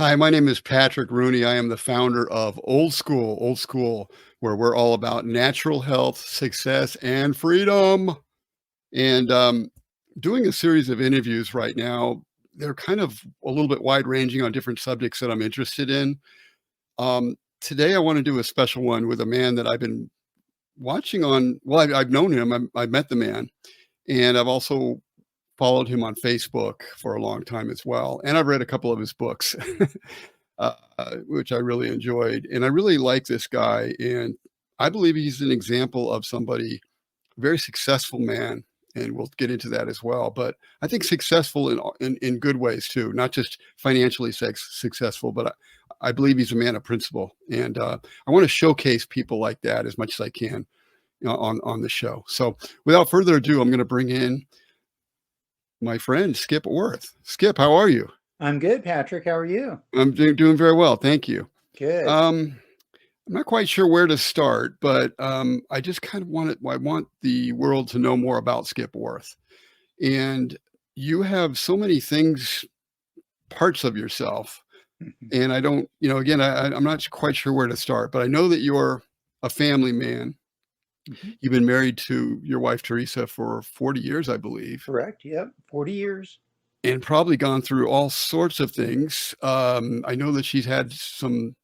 Hi, my name is Patrick Rooney. I am the founder of Old School, where we're all about natural health, success, and freedom. And doing a series of interviews right now. They're kind of a little bit wide ranging on different subjects that I'm interested in. Today, I want to do a special one with a man that I've been watching on. Well, I've known him. I've met the man, and I've also followed him on Facebook for a long time as well. And I've read a couple of his books. Which I really enjoyed. And I really like this guy. And I believe he's an example of somebody, very successful man. And we'll get into that as well. But I think successful in good ways too, not just financially successful, but I believe he's a man of principle. And I want to showcase people like that as much as I can, on the show. So without further ado, I'm going to bring in my friend, Skip Orth. Skip, how are you? I'm good, Patrick. How are you? I'm doing very well. Thank you. Good. I'm not quite sure where to start, but I just I want the world to know more about Skip Orth. And you have so many things, parts of yourself. Mhm. And I don't, again, I'm not quite sure where to start, but I know that you're a family man. Mhm. You've been married to your wife, Teresa, for 40 years, I believe, Correct. Yep. 40 years. and probably gone through all sorts of things. I know that she's had some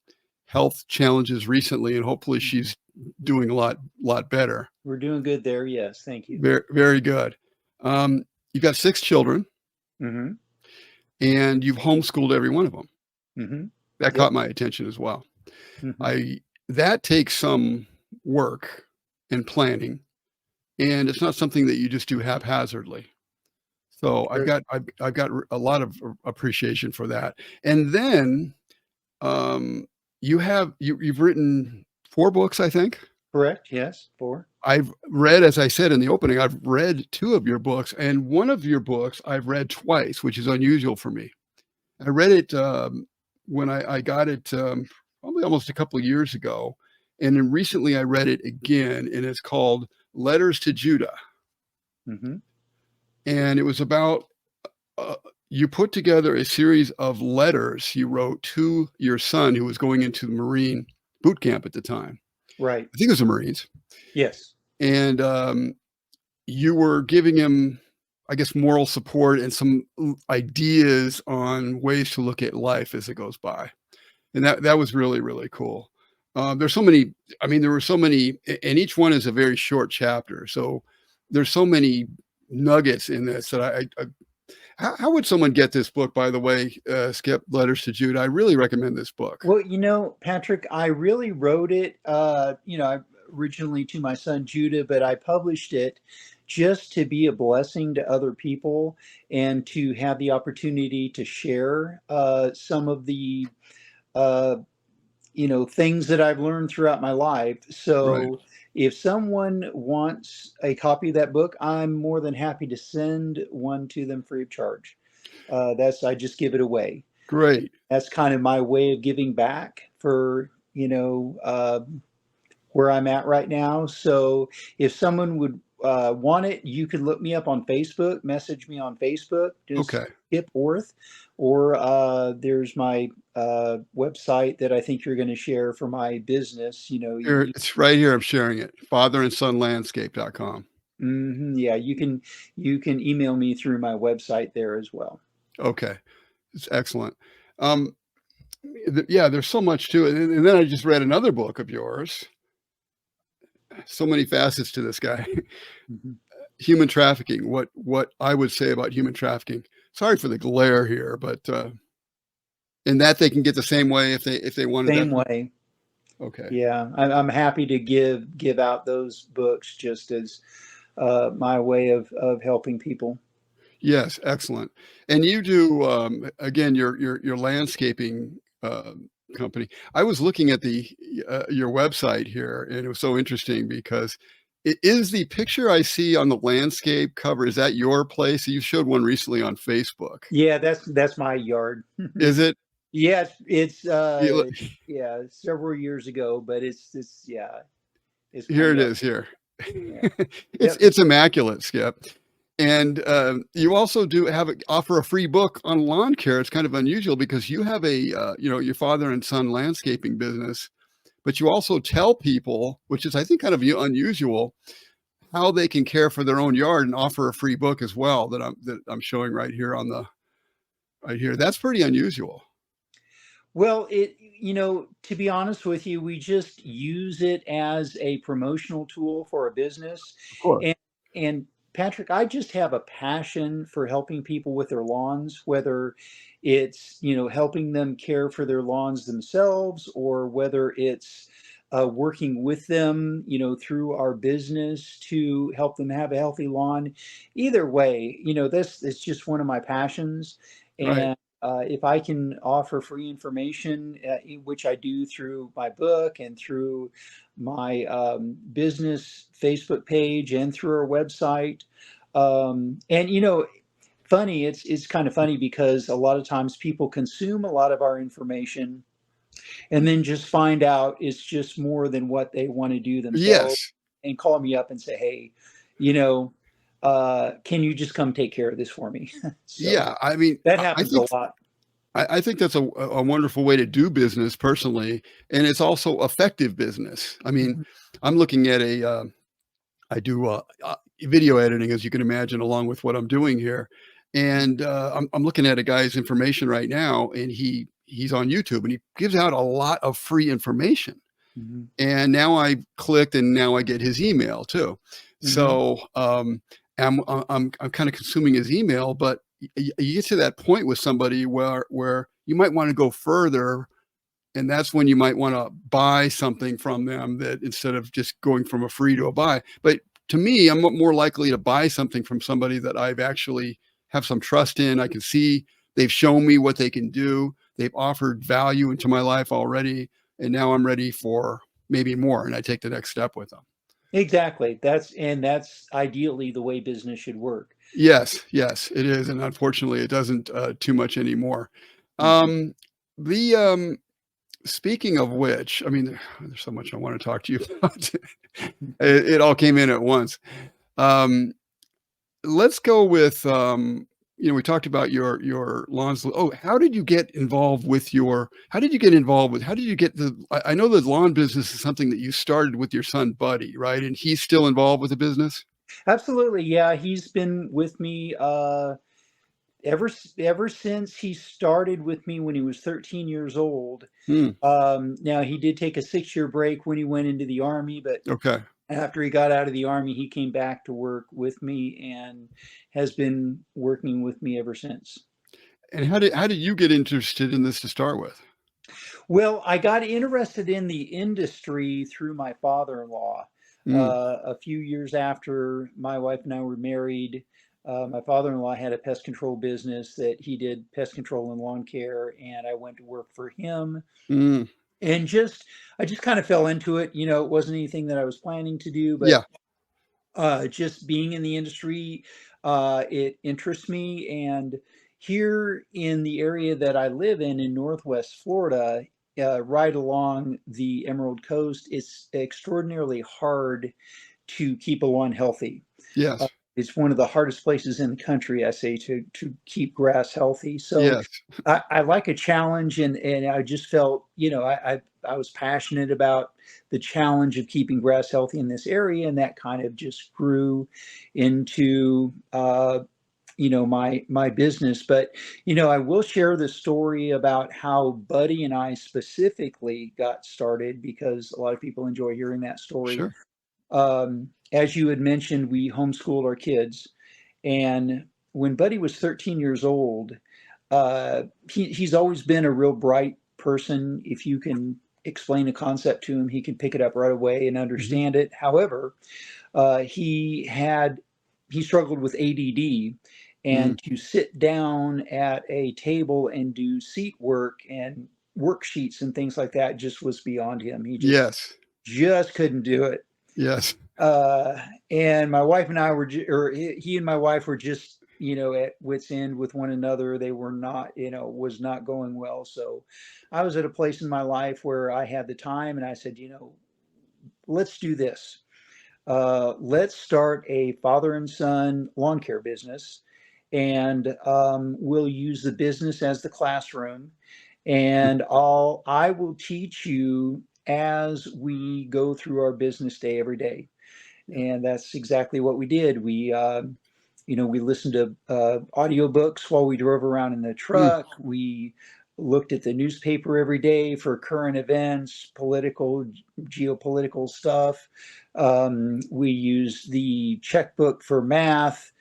health challenges recently, and hopefully Mhm. she's doing a lot better. We're doing good there. Yes. Thank you. Very, very good. You've got 6 children, Mm-hmm. and you've homeschooled every one of them. Mm-hmm. That Yep. caught my attention as well. Mm-hmm. I That takes some work and planning, and it's not something that you just do haphazardly. So Sure. I've got a lot of appreciation for that. And then, you've written 4 books, I think? Correct. Yes. 4. I've read, as I said in the opening, I've read 2 of your books, and one of your books I've read twice, which is unusual for me. I read it, when I got it, probably almost a couple of years ago, and then recently I read it again, and it's called Letters to Judah, Mm-hmm. and it was about, uh you put together a series of letters you wrote to your son who was going into the Marine boot camp at the time. Right. I think it was the Marines, Yes. and, you were giving him, I guess, moral support and some ideas on ways to look at life as it goes by. And that was really, really cool. There's so many, I mean, there were so many, and each one is a very short chapter. So there's so many nuggets in this that how would someone get this book, by the way, Skip, Letters to Jude? I really recommend this book. Well, Patrick, I really wrote it, originally to my son Judah, but I published it just to be a blessing to other people and to have the opportunity to share some of the uh, things that I've learned throughout my life. Right. So if someone wants a copy of that book, I'm more than happy to send one to them free of charge. I just give it away. Great. That's kind of my way of giving back for, where I'm at right now. So if someone would want it, you can look me up on Facebook, message me on Facebook, just Okay. Skip Orth, or there's my website that I think you're going to share for my business. Here, it's right here. I'm sharing it. Fatherandsonlandscape.com. Yeah, you can email me through my website there as well. Okay. It's excellent. Um, yeah, there's so much to it. And then I just read another book of yours. So many facets to this guy. Mhm. Human trafficking. What I would say about human trafficking. Sorry for the glare here, but in that they can get the same way if they wanted that. Same way. Okay. Yeah, I'm happy to give out those books just as my way of helping people. Yes, excellent. And you do, again, your landscaping, company. I was looking at your website here, and it was so interesting because is the picture I see on the landscape cover, is that your place? You showed one recently on Facebook. Yeah, that's my yard. Is it? Yeah, it's You look yeah, several years ago, but it's yeah, it's my here it yard. is here. Yeah. It's Yep. it's immaculate, Skip. And, you also do have offer a free book on lawn care. It's kind of unusual because you have your father and son landscaping business, but you also tell people, which is, I think, kind of unusual, how they can care for their own yard and offer a free book as well that I'm showing right here on the right here. That's pretty unusual. Well, to be honest with you, we just use it as a promotional tool for a business. Of course. And and Patrick, I just have a passion for helping people with their lawns, whether it's, helping them care for their lawns themselves, or whether it's working with them, through our business to help them have a healthy lawn. Either way, this is just one of my passions. Right. And if I can offer free information, which I do through my book and through my business Facebook page and through our website, and funny, it's kind of funny because a lot of times people consume a lot of our information and then just find out it's just more than what they want to do themselves, Yes. and call me up and say, hey, you know, can you just come take care of this for me? So Yeah, I mean, that I happens a think lot. I think that's a wonderful way to do business personally, and it's also effective business. I mean, Mhm, I'm looking at I do, video editing, as you can imagine, along with what I'm doing here, and, I'm looking at a guy's information right now, and he's on YouTube, and he gives out a lot of free information. mhm, And now I clicked, and now I get his email too. mhm. So, I'm kinda consuming his email, but you get to that point with somebody where you might wanna go further, and that's when you might wanna buy something from them that instead of just going from a free to a buy. But to me, I'm more likely to buy something from somebody that I've actually have some trust in. I can see they've shown me what they can do. They've offered value into my life already, and now I'm ready for maybe more, and I take the next step with them. Exactly. That's ideally the way business should work. Yes, yes, it is, and unfortunately, it doesn't, too much anymore. Mhm. Um, the, um Speaking of which, I mean, there's so much I wanna talk to you about. It all came in at once. Um, let's go with, we talked about your lawns. Oh, how did you get involved with how did you get I know the lawn business is something that you started with your son, Buddy, right? And he's still involved with the business? Absolutely, yeah. He's been with me ever since he started with me when he was 13 years old. Hmm, Now he did take a 6-year break when he went into the army, but okay. after he got out of the army, he came back to work with me and has been working with me ever since. And how did you get interested in this to start with? Well, I got interested in the industry through my father-in-law. Mm, A few years after my wife and I were married, my father-in-law had a pest control business that he did pest control and lawn care, and I went to work for him. mm, And I just kind of fell into it. It wasn't anything that I was planning to do, but yeah, just being in the industry, it interests me. And here in the area that I live in Northwest Florida, right along the Emerald Coast, it's extraordinarily hard to keep a lawn healthy. Uh, yes, it's one of the hardest places in the country, I say, to keep grass healthy. So yes, I like a challenge, and I just felt, I was passionate about the challenge of keeping grass healthy in this area, and that kind of just grew into my business. But I will share the story about how Buddy and I specifically got started, because a lot of people enjoy hearing that story. sure. As you had mentioned, we homeschooled our kids, and when Buddy was 13 years old, he's always been a real bright person. If you can explain a concept to him, he can pick it up right away and Mhm. understand it. However, he struggled with ADD, Mm, and to sit down at a table and do seat work and worksheets and things like that just was beyond him. He yes, just couldn't do it. yes, Uh, and my wife and I were, or he and my wife were just, at wit's end with one another. They were not, was not going well. So I was at a place in my life where I had the time, and I said, let's do this. let's start a father and son lawn care business, and we'll use the business as the classroom, and I will teach you as we go through our business day every day. Yeah. And that's exactly what we did. We listened to audiobooks while we drove around in the Mm, truck. We looked at the newspaper every day for current events, political, geopolitical stuff. We used the checkbook for math.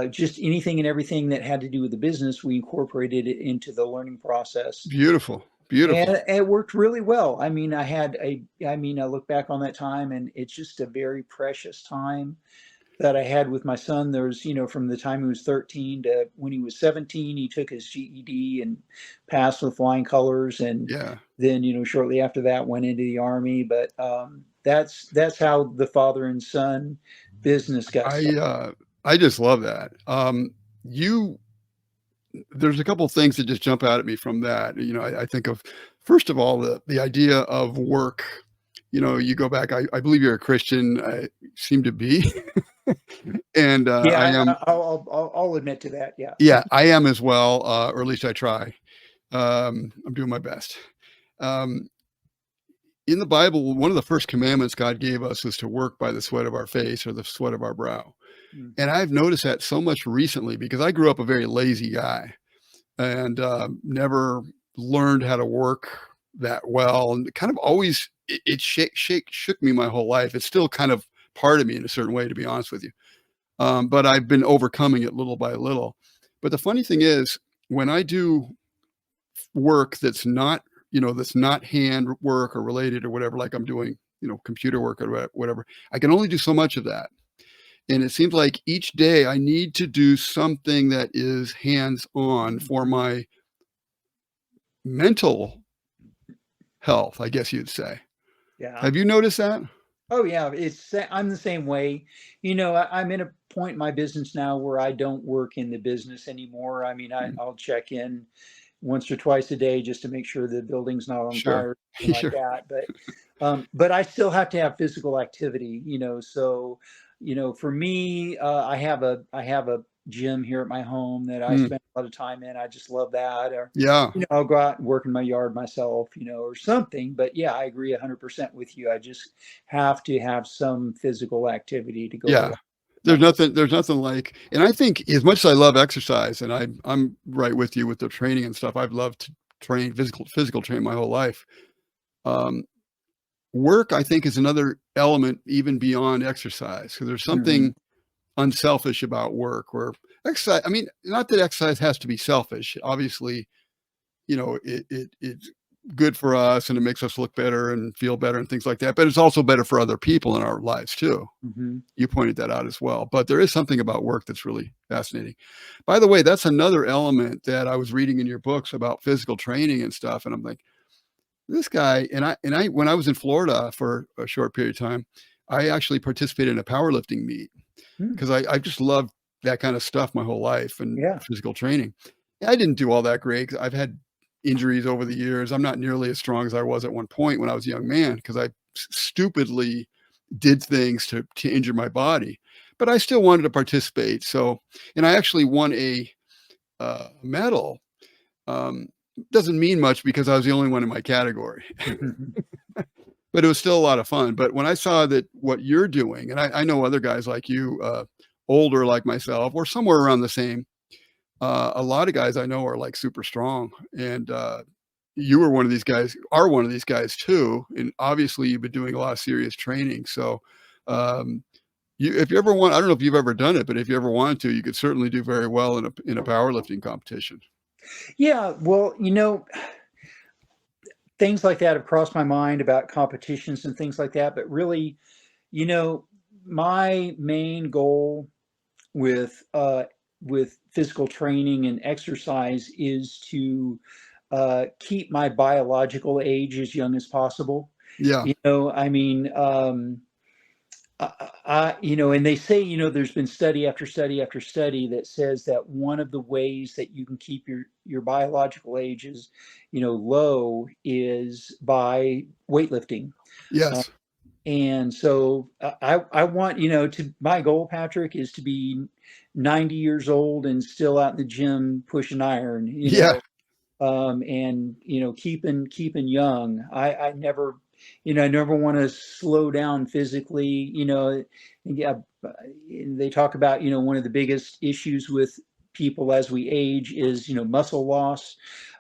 Just anything and everything that had to do with the business, we incorporated it into the learning process, beautiful. Beautiful. and it worked really well. I look back on that time, and it's just a very precious time that I had with my son. There's, from the time he was 13 to when he was 17, he took his GED and passed with flying colors. And Yeah. then, shortly after that, went into the Army. But that's how the father and son business got I, started. uh, I just love that. You There's a couple things that just jump out at me from that. I think of, first of all, the idea of work. You go back, I believe you're a Christian, I seem to be, and, Yeah, I am I'll admit to that. Yeah. yeah, I am as well, or at least I try. I'm doing my best. Um, in the Bible, one of the first commandments God gave us is to work by the sweat of our face or the sweat of our brow. And Mhm. I've noticed that so much recently because I grew up a very lazy guy and never learned how to work that well, and kind of always it shook me my whole life. It's still kind of part of me in a certain way, to be honest with you. But I've been overcoming it little by little. But the funny thing is, when I do work that's not hand work or related or whatever, like I'm doing, computer work or whatever, I can only do so much of that. And it seems like each day I need to do something that is hands on for Mhm. my mental health, I guess you'd say. Yeah. Have you noticed that? Oh yeah, I'm the same way. I'm in a point in my business now where I don't work in the business anymore. I mean, Mm, I'll check in once or twice a day just to make sure the building's not on sure. fire, or anything like Sure. that. But I still have to have physical activity. So, for me, I have a gym here at my home that I Mm, spend a lot of time in. I just love that. Or, yeah. I'll go out and work in my yard myself, or something. But yeah, I agree 100% with you. I just have to have some physical activity to go Yeah. along with my mental. There's nothing like, and I think as much as I love exercise, and I'm right with you with the training and stuff. I've loved to train physical train my whole life. Um, Work, I think, is another element even beyond exercise, because there's Mhm. something unselfish about work where exercise, I mean, not that exercise has to be selfish. Obviously, it's good for us and it makes us look better and feel better and things like that, but it's also better for other people in our lives too. Mhm. You pointed that out as well. But there is something about work that's really fascinating. By the way, that's another element that I was reading in your books about physical training and stuff. And I'm like, this guy, and I when I was in Florida for a short period of time, I actually participated in a powerlifting meet Mm. because I just loved that kind of stuff my whole life and Yeah. physical training. I didn't do all that great 'cause I've had injuries over the years. I'm not nearly as strong as I was at one point when I was a young man because I stupidly did things to injure my body, but I still wanted to participate. So, and I actually won a medal. Um, doesn't mean much because I was the only one in my category, but it was still a lot of fun. But when I saw that what you're doing, and I know other guys like you, older like myself, or somewhere around the same, a lot of guys I know are like super strong. And you were one of these guys, are one of these guys too. And obviously, you've been doing a lot of serious training. So, um, if you ever want, I don't know if you've ever done it, but if you ever wanted to, you could certainly do very well in a powerlifting competition. Yeah, well, things like that have crossed my mind about competitions and things like that, but really, you know, my main goal with physical training and exercise is to keep my biological age as young as possible. Yeah. I mean, and they say, there's been study after study after study that says that one of the ways that you can keep your biological ages, low is by weightlifting. Uh, Yes. And so I want, to my goal, Patrick, is to be 90 years old and still out in the gym pushing iron, Yeah, and keeping young. I never, I never want to slow down physically. Yeah, they talk about, one of the biggest issues with people as we age is, muscle loss.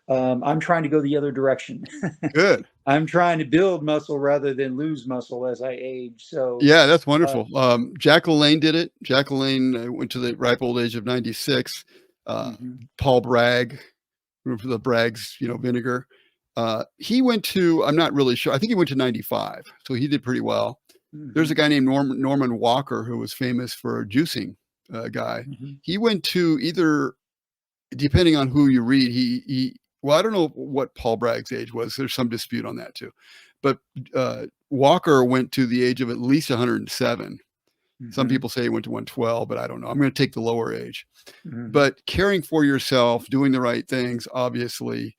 I'm trying to go the other direction. good. I'm trying to build muscle rather than lose muscle as I age. So, Yeah, that's uh, wonderful. Jack LaLanne did it. Jack LaLanne went to the ripe old age of 96. Uh, mhm, Paul Bragg, for the Bragg's, vinegar. He went to, I'm not really sure. I think he went to 95. So he did pretty well. There's a mhm, guy named Norman Walker who was famous for a juicing guy. mhm, He went to either, depending on who you read, well, I don't know what Paul Bragg's age was. There's some dispute on that too. But Walker went to the age of at least 107. Some mhm, people say he went to 112, but I don't know. I'm going to take the lower age. mhm. But caring for yourself, doing the right things, obviously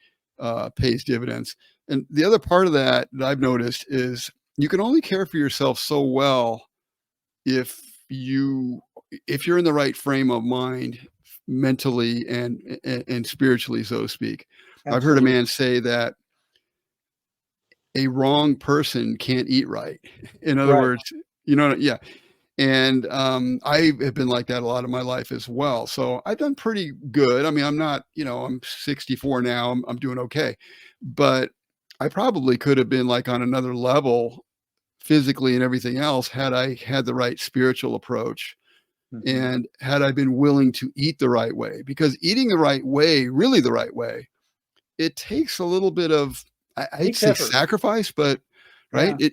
pays dividends. And the other part of that I've noticed is you can only care for yourself so well if you if you're in the right frame of mind mentally and spiritually, so to speak. I've heard a Absolutely. man say that a wrong person can't eat right. In other Right. words, yeah. And I have been like that a lot of my life as well. So I've done pretty good. I mean, I'm not, I'm 64 now. I'm doing okay, but I probably could have been like on another level physically and everything else had I had the right spiritual approach Mhm. and had I been willing to eat the right way. Because eating the right way, really the right way, it takes a little bit of, I'd Takes say effort. sacrifice, but right, Yeah.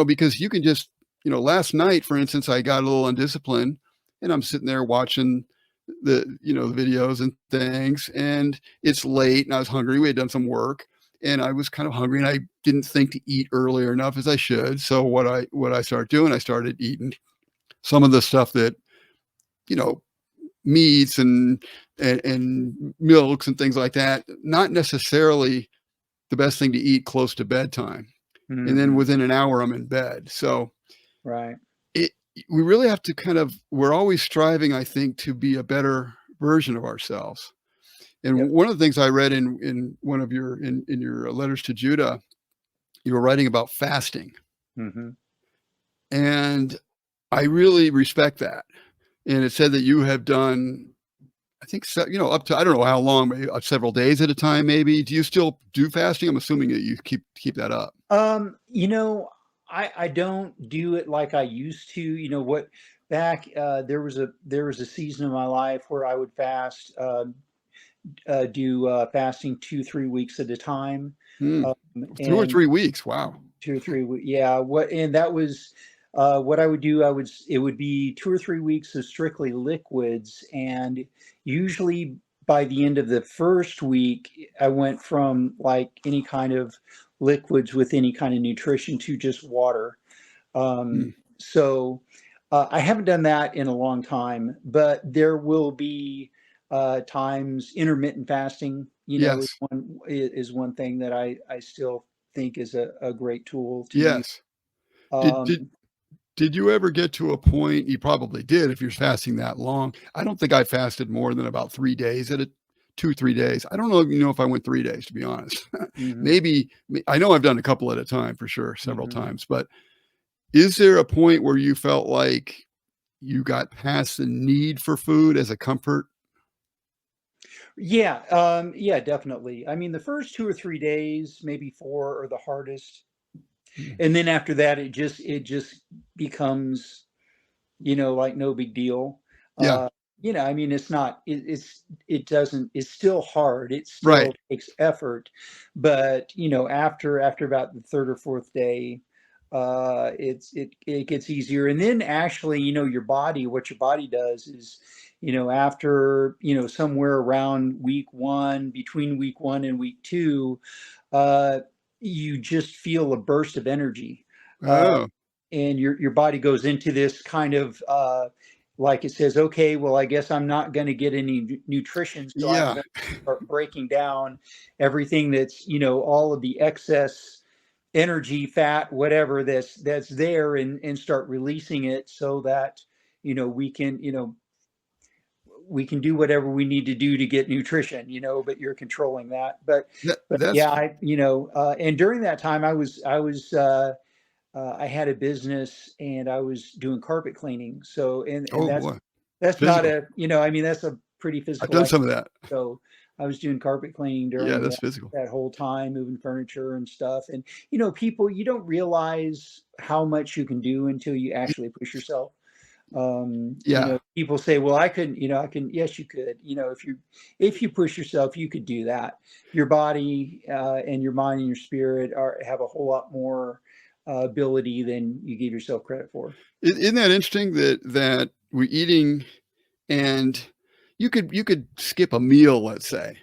because you can just, last night, for instance, I got a little undisciplined, and I'm sitting there watching the videos and things, and it's late, and I was hungry. We had done some work, and I was kind of hungry, and I didn't think to eat earlier enough as I should. So what I started doing, I started eating some of the stuff that you know meats and milks and things like that. Not necessarily the best thing to eat close to bedtime. And then Mhm. within an hour, I'm in bed. So Right. it, we really have to we're always striving, I think, to be a better version of ourselves. And Yep. one of the things I read in one of in your letters to Judah, you were writing about fasting. Mhm. And I really respect that. And it said that you have done, I think, up to, I don't know how long, maybe, several days at a time, maybe. Do you still do fasting? I'm assuming that you keep that up. You know, I don't do it like I used to. What back there was a season of my life where I would fast, do fasting 2-3 weeks at a time, Hmm. um, 2 or and 3 weeks. Wow. 2 or 3 weeks. Yeah, and that was what I would do. It would be 2 or 3 weeks of strictly liquids, and usually by the end of the first week, I went from like any kind of liquids with any kind of nutrition to just water. Hmm. So I haven't done that in a long time, but there will be times intermittent fasting. Yes. Is one thing that I still think is a great tool to use. Yes. Did did Um, did you ever get to a point, you probably did if you're fasting that long. I don't think I fasted more than about 3 days at a 2, 3 days. I don't know if I went 3 days, to be honest. mhm, Maybe I know I've done a couple at a time for sure, several mhm. times, but is there a point where you felt like you got past the need for food as a comfort? Yeah, yeah, definitely. I mean, the first 2 or 3 days, maybe four, are the hardest, Mm. and then after that, it just becomes, like no big deal. Yeah, I mean, it's not, it doesn't, it's still hard. It right. still takes effort, but after about the third or fourth day, it gets easier. And then actually, what your body does is, after, somewhere around week one, between week one and week two, uh, you just feel a burst of energy. Uh, Oh, and your body goes into this kind of like it says, okay, well, I guess I'm not going to get any nutrition, so I'm yeah. going to start breaking down everything that's all of the excess energy, fat, whatever that's there, and start releasing it so that we can we can do whatever we need to do to get nutrition, but you're controlling that. But That's yeah, and during that time I had a business and I was doing carpet cleaning. So, and oh that's boy, not physical. I mean, that's a pretty I've physical done activity. some of that. So I was doing carpet cleaning Yeah, during that's physical. that whole time, moving furniture and stuff. And people, you don't realize how much you can do until you actually push yourself. Yeah. People say, well, I couldn't, I can. Yes, you could. If you push yourself, you could do that. Your body and your mind and your spirit have a whole lot more ability than you give yourself credit for. Isn't that interesting that we're eating and you could skip a meal, let's say,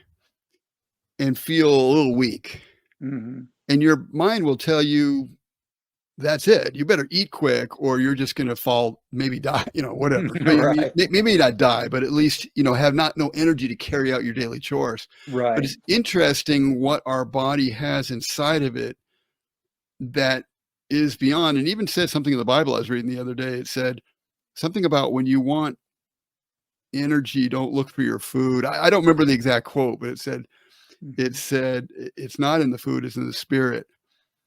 and feel a little weak, Hmm. and your mind will tell you that's it. You better eat quick, or you're just going to fall, maybe die. Whatever. I mean, Right. maybe not die, but at least have no energy to carry out your daily chores. But Right. it's interesting what our body has inside of it that is beyond. And even said something in the Bible I was reading the other day. It said something about when you want energy, don't look for your food. I don't remember the exact quote, but Hmm. it's not in the food, it's in the spirit.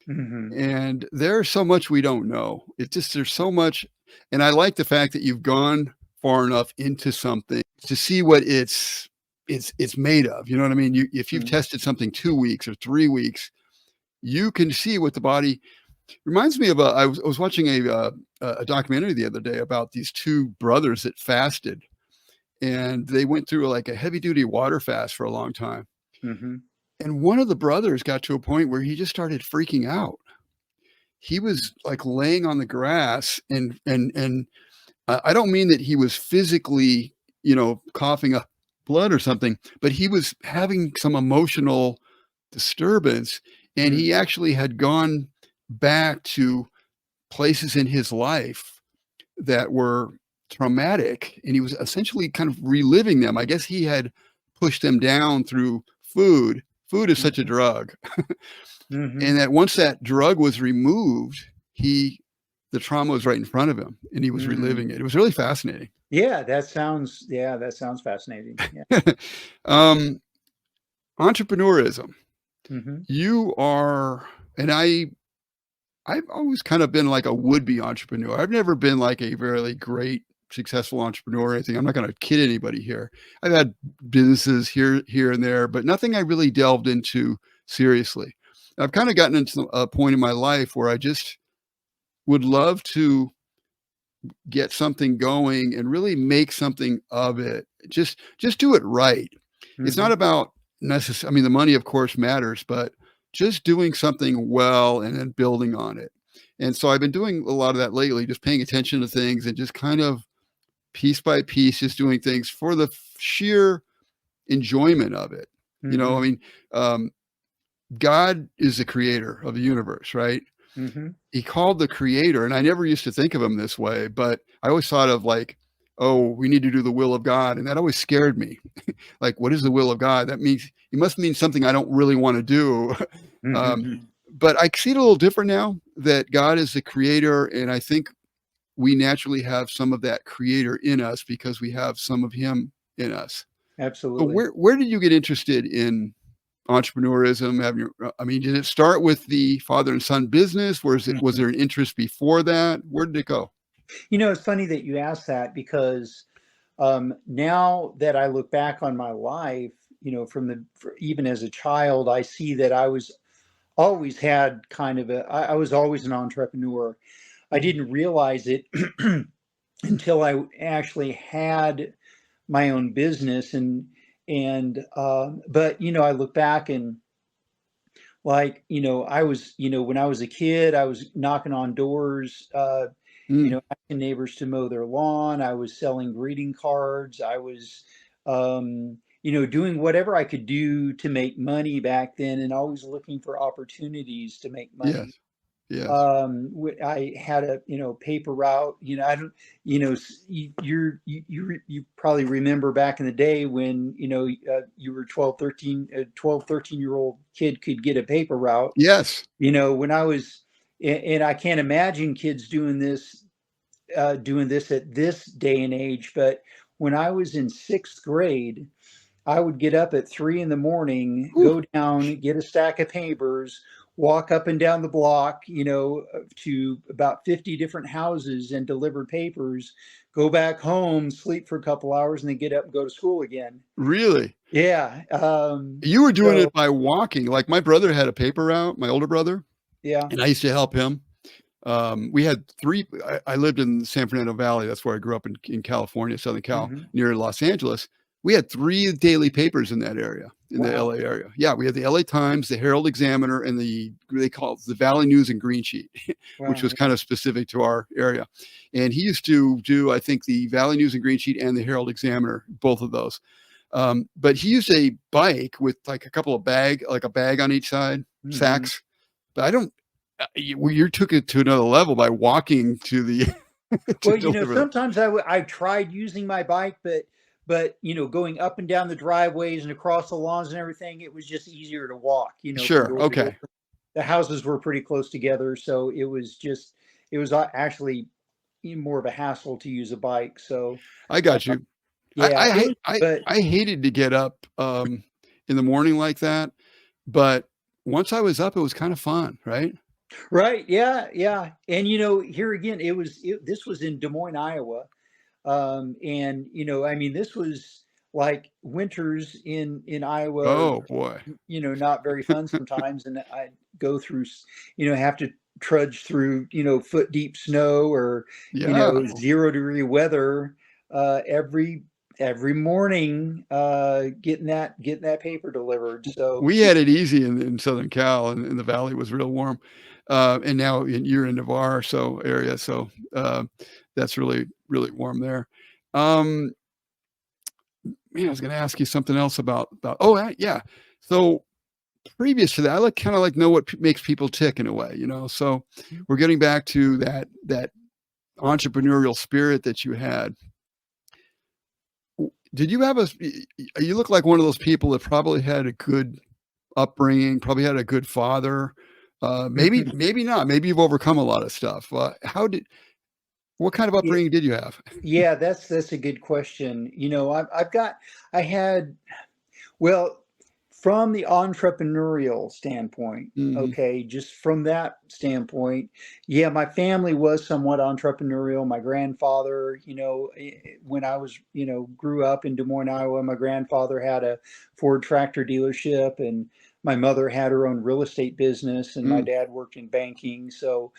Hmm. And there's so much we don't know. It's just there's so much, and I like the fact that you've gone far enough into something to see what it's made of. You know what I mean? If you've tested something 2 weeks or 3 weeks, you can see what the body reminds me of. I was watching a documentary the other day about these 2 brothers that fasted, and they went through like a heavy duty water fast for a long time. Hmm. And one of the brothers got to a point where he just started freaking out. He was like laying on the grass, and I don't mean that he was physically, coughing up blood or something, but he was having some emotional disturbance, and Hmm. he actually had gone back to places in his life that were traumatic, and he was essentially kind of reliving them. I guess he had pushed them down through food. Food is such a drug, Hmm. and that once that drug was removed, he the trauma was right in front of him, and he was Hmm. reliving it. It was really fascinating. Yeah, that sounds fascinating. Yeah. um, Entrepreneurism. Hmm. You are, and I've always kind of been like a would-be entrepreneur. I've never been like a really great successful entrepreneur or anything. I'm not going to kid anybody here. I've had businesses here and there, but nothing I really delved into seriously. I've kind of gotten into a point in my life where I just would love to get something going and really make something of it. Just do it right. It's not Hmm. about necessarily, I mean, the money of course matters, but just doing something well and then building on it. And so I've been doing a lot of that lately, just paying attention to things and just kind of piece by piece, just doing things for the sheer enjoyment of it. I Hmm. mean, um, God is the creator of the universe, right? Hmm. He called the creator, and I never used to think of him this way, but I always thought of like, oh, we need to do the will of God, and that always scared me. Like, what is the will of God? That means it must mean something I don't really want to do. um, Hmm. but I see it a little different now that God is the creator, and I think we naturally have some of that creator in us because we have some of Him in us. So Absolutely. where did you get interested in entrepreneurism? I mean, did it start with the father and son business? Was Mhm. there an interest before that? Where did it go? It's funny that you asked that because now that I look back on my life, even as a child, I see that I was always had kind of I was always an entrepreneur. I Mhm. didn't realize it until I actually had my own business, but I look back and I was, when I was a kid, I was knocking on doors, Mm, asking neighbors to mow their lawn. I was selling greeting cards. I was, doing whatever I could do to make money back then, and always looking for opportunities to make money. yes. Yes. I had a, paper route, I don't, you probably remember back in the day when, you were 12, 13 year old kid could get a paper route, Yes. when I was, and I can't imagine kids doing this at this day and age, but when I was in sixth grade, I would get up at 3 in the morning, Whew. go down, get a stack of papers, walk up and down the block, to about 50 different houses and deliver papers, go back home, sleep for a couple hours, and then get up and go to school again. Really? Yeah. You were doing So it by walking. Like my brother had a paper route, my older brother, yeah. and I used to help him. We had three. I lived in the San Fernando Valley. That's where I grew up in California, Southern Cal, Hmm. near Los Angeles. We had three daily papers in that area, in the Wow. LA area. Yeah, we had the LA Times, the Herald Examiner, and they call it the Valley News and Green Sheet, which was Wow. kind of specific to our area. And he used to do, I think, the Valley News and Green Sheet and the Herald Examiner, both of those. But he used a bike with like a couple of like a bag on each side, Hmm. sacks. But I don't. You took it to another level by walking to the to Well, deliver them. sometimes I tried using my bike, but going up and down the driveways and across the lawns and everything, it was just easier to walk, from Sure. door to door. Okay. The houses were pretty close together, so it was actually more of a hassle to use a bike. So I got you. I yeah, I it ha- was, I, but I hated to get up in the morning like that, but once I was up, it was kind of fun, right? right, yeah, yeah, and here again, this was in Des Moines, Iowa. And I mean, this was like winters in Iowa are, Oh boy. not very fun sometimes, and I go through, have to trudge through, foot deep snow or Yeah. 0-degree weather every morning, getting that paper delivered. So We had it easy in Southern Cal, and the valley was real warm. And now you're in Navarre, so area, so that's really really warm there. Um, Man, I was going to ask you something else about. Oh, yeah. So previous to that, I like kind of like know what makes people tick in a way, you know. So we're getting back to that entrepreneurial spirit that you had. Did you have a? You look like one of those people that probably had a good upbringing, probably had a good father. Maybe not. Maybe you've overcome a lot of stuff. How did? What kind of yeah, upbringing did you have? yeah, that's a good question. I had. Well, from the entrepreneurial standpoint, Hmm. okay, just from that standpoint, yeah, my family was somewhat entrepreneurial. My grandfather, when I was, grew up in Des Moines, Iowa, my grandfather had a Ford tractor dealership, and my mother had her own real estate business, and my Mm, dad worked in banking. So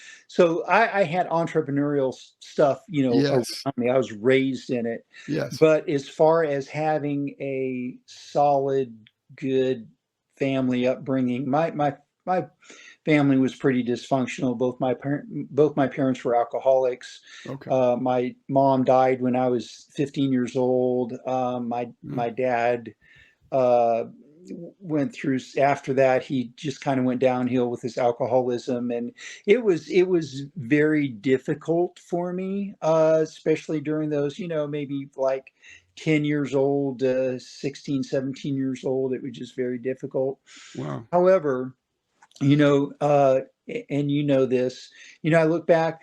I had entrepreneurial stuff, yes. around me. I was raised in it. Yes. But as far as having a solid, good family upbringing, my family was pretty dysfunctional. Both my parents were alcoholics. Okay. My mom died when I was 15 years old. Mm, My dad uh, went through after that. He just kind of went downhill with his alcoholism, and it was very difficult for me, especially during those, maybe like 10 years old, 16, 17 years old. It was just very difficult. wow. However, and this, I look back,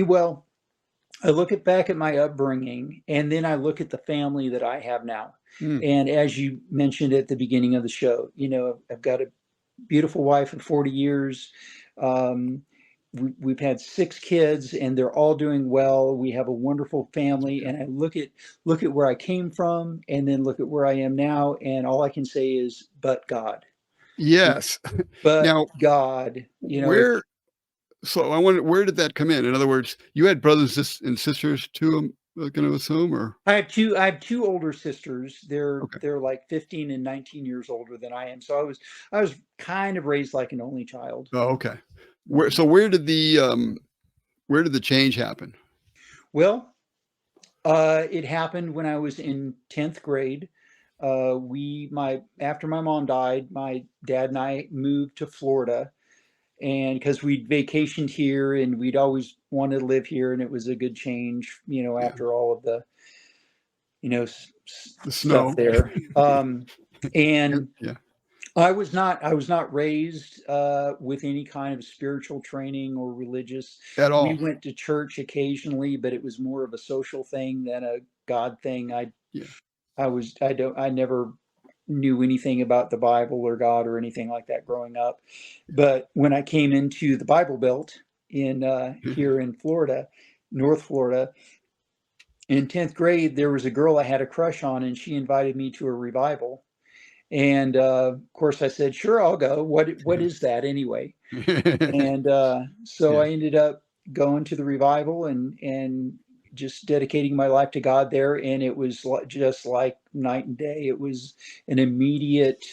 well, I look back at my upbringing, and then I look at the family that I have now. Mm, And as you mentioned at the beginning of the show, I've got a beautiful wife of 40 years. Um, we've had 6 kids, and they're all doing well. We have a wonderful family, yeah. and I look at where I came from, and then look at where I am now, and all I can say is, but God, you know, Yes. but Now, God, if where so I wonder where did that come in? In other words, you had brothers and sisters too, I'm gonna assume, or I have two older sisters. They're okay. they're like 15 and 19 years older than I am. So I was kind of raised like an only child. Oh, okay. Where Mhm. so where did the change happen? Well, it happened when I was in 10th grade. We my After my mom died, my dad and I moved to Florida, and because we'd vacationed here and we'd always wanted to live here, and it was a good change, Yeah. after all of the, The stuff snow. there. And Yeah. I was not raised with any kind of spiritual training or religious. At We all. went to church occasionally, but it was more of a social thing than a God thing. Yeah. I never knew anything about the Bible or God or anything like that growing up. But when I came into the Bible Belt in here in Florida, North Florida, in 10th grade, there was a girl I had a crush on, and she invited me to a revival. And of course, I said, "Sure, I'll go. What is that anyway?" And so Yeah. I ended up going to the revival and just dedicating my life to God there. And it was just like night and day. It was an immediate,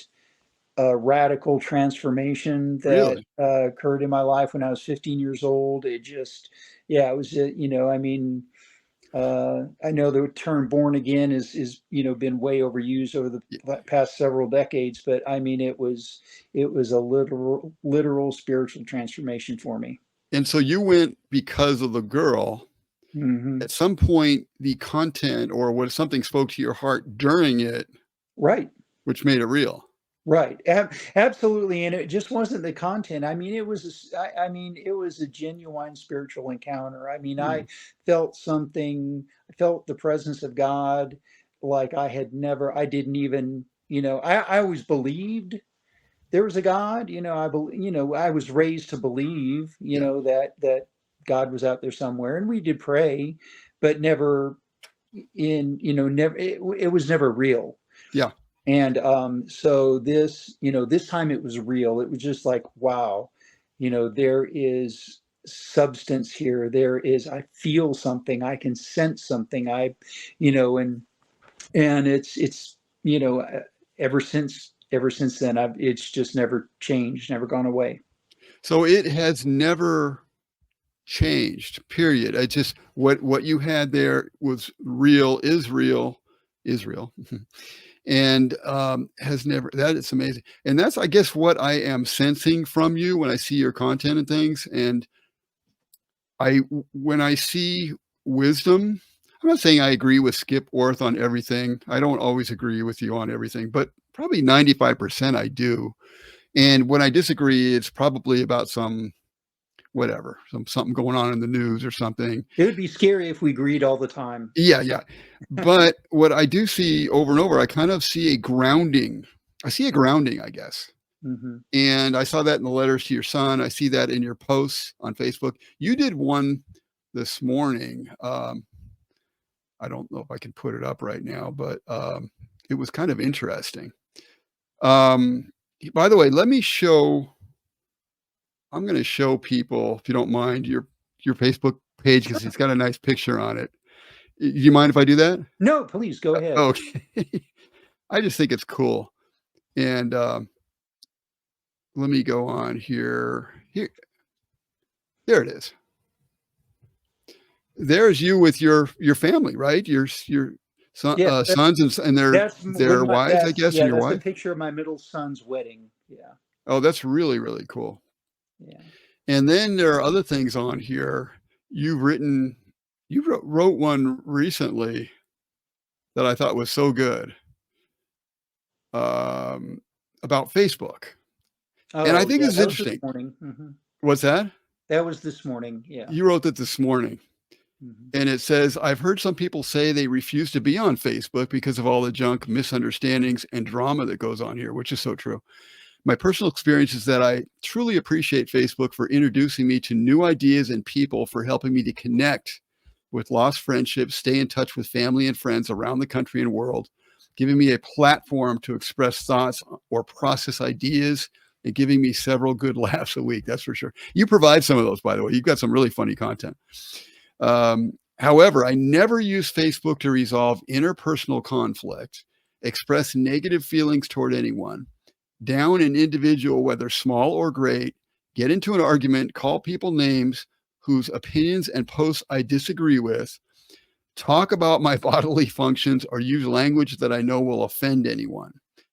radical transformation that Really? occurred in my life when I was 15 years old. It just, yeah, it was, I mean, I know the term "born again" is been way overused over the Yeah. past several decades, but I mean it was a literal spiritual transformation for me. And so you went because of the girl. Hmm. At some point, the content or what something spoke to your heart during it, Right. which made it real. Right. Absolutely. And it just wasn't the content. I mean, I mean, it was a genuine spiritual encounter. I mean, Mm, I felt the presence of God like I didn't even, I always believed there was a God. I was raised to believe, yeah. that God was out there somewhere, and we did pray, but never never, it was never real. Yeah. And so this time it was real. It was just like, wow, there is substance here. I feel something, I can sense something. And it's, you know, uh, ever since then, it's just never changed, never gone away. So it has never changed, period. I just what you had there was real, is real, and, has never that is amazing. And that's, I guess, what I am sensing from you when I see your content and things, and when I see wisdom, I'm not saying I agree with Skip Orth on everything. I don't always agree with you on everything, but probably 95% I do. And when I disagree, it's probably about some whatever, something going on in the news or something. It would be scary if we agreed all the time. Yeah, yeah. But what I do see over and over, I kind of see a grounding. I see a grounding, I guess. Hmm. And I saw that in the letters to your son. I see that in your posts on Facebook. You did one this morning. I don't know if I can put it up right now, but it was kind of interesting. Um, by the way, let me show. I'm going to show people, if you don't mind, your Facebook page because Sure. it's got a nice picture on it. Do you mind if I do that? No, please go ahead. Okay. I just think it's cool. And let me go on here. There it is. There's you with your family, right? Your Yeah, sons and that's their wives, I guess, and your that's a wife. picture of my middle son's wedding. Yeah, Oh, that's really, really cool. yeah. And then there are other things on here. You've written, you wrote one recently that I thought was so good um, about Facebook, and I Oh, think yeah, this is that was this interesting. morning. Hmm. What's that? That was this morning. Yeah. You wrote that this morning. Hmm. And it says, I've heard some people say they refuse to be on Facebook because of all the junk, misunderstandings, and drama that goes on here, which is so true. My personal experience is that I truly appreciate Facebook for introducing me to new ideas and people, for helping me to connect with lost friendships, stay in touch with family and friends around the country and world, giving me a platform to express thoughts or process ideas, and giving me several good laughs a week. That's for sure. You provide some of those, by the way. You've got some really funny content. However, I never use Facebook to resolve interpersonal conflict, express negative feelings toward anyone, down an individual, whether small or great, get into an argument, call people names whose opinions and posts I disagree with, talk about my bodily functions, or use language that I know will offend anyone.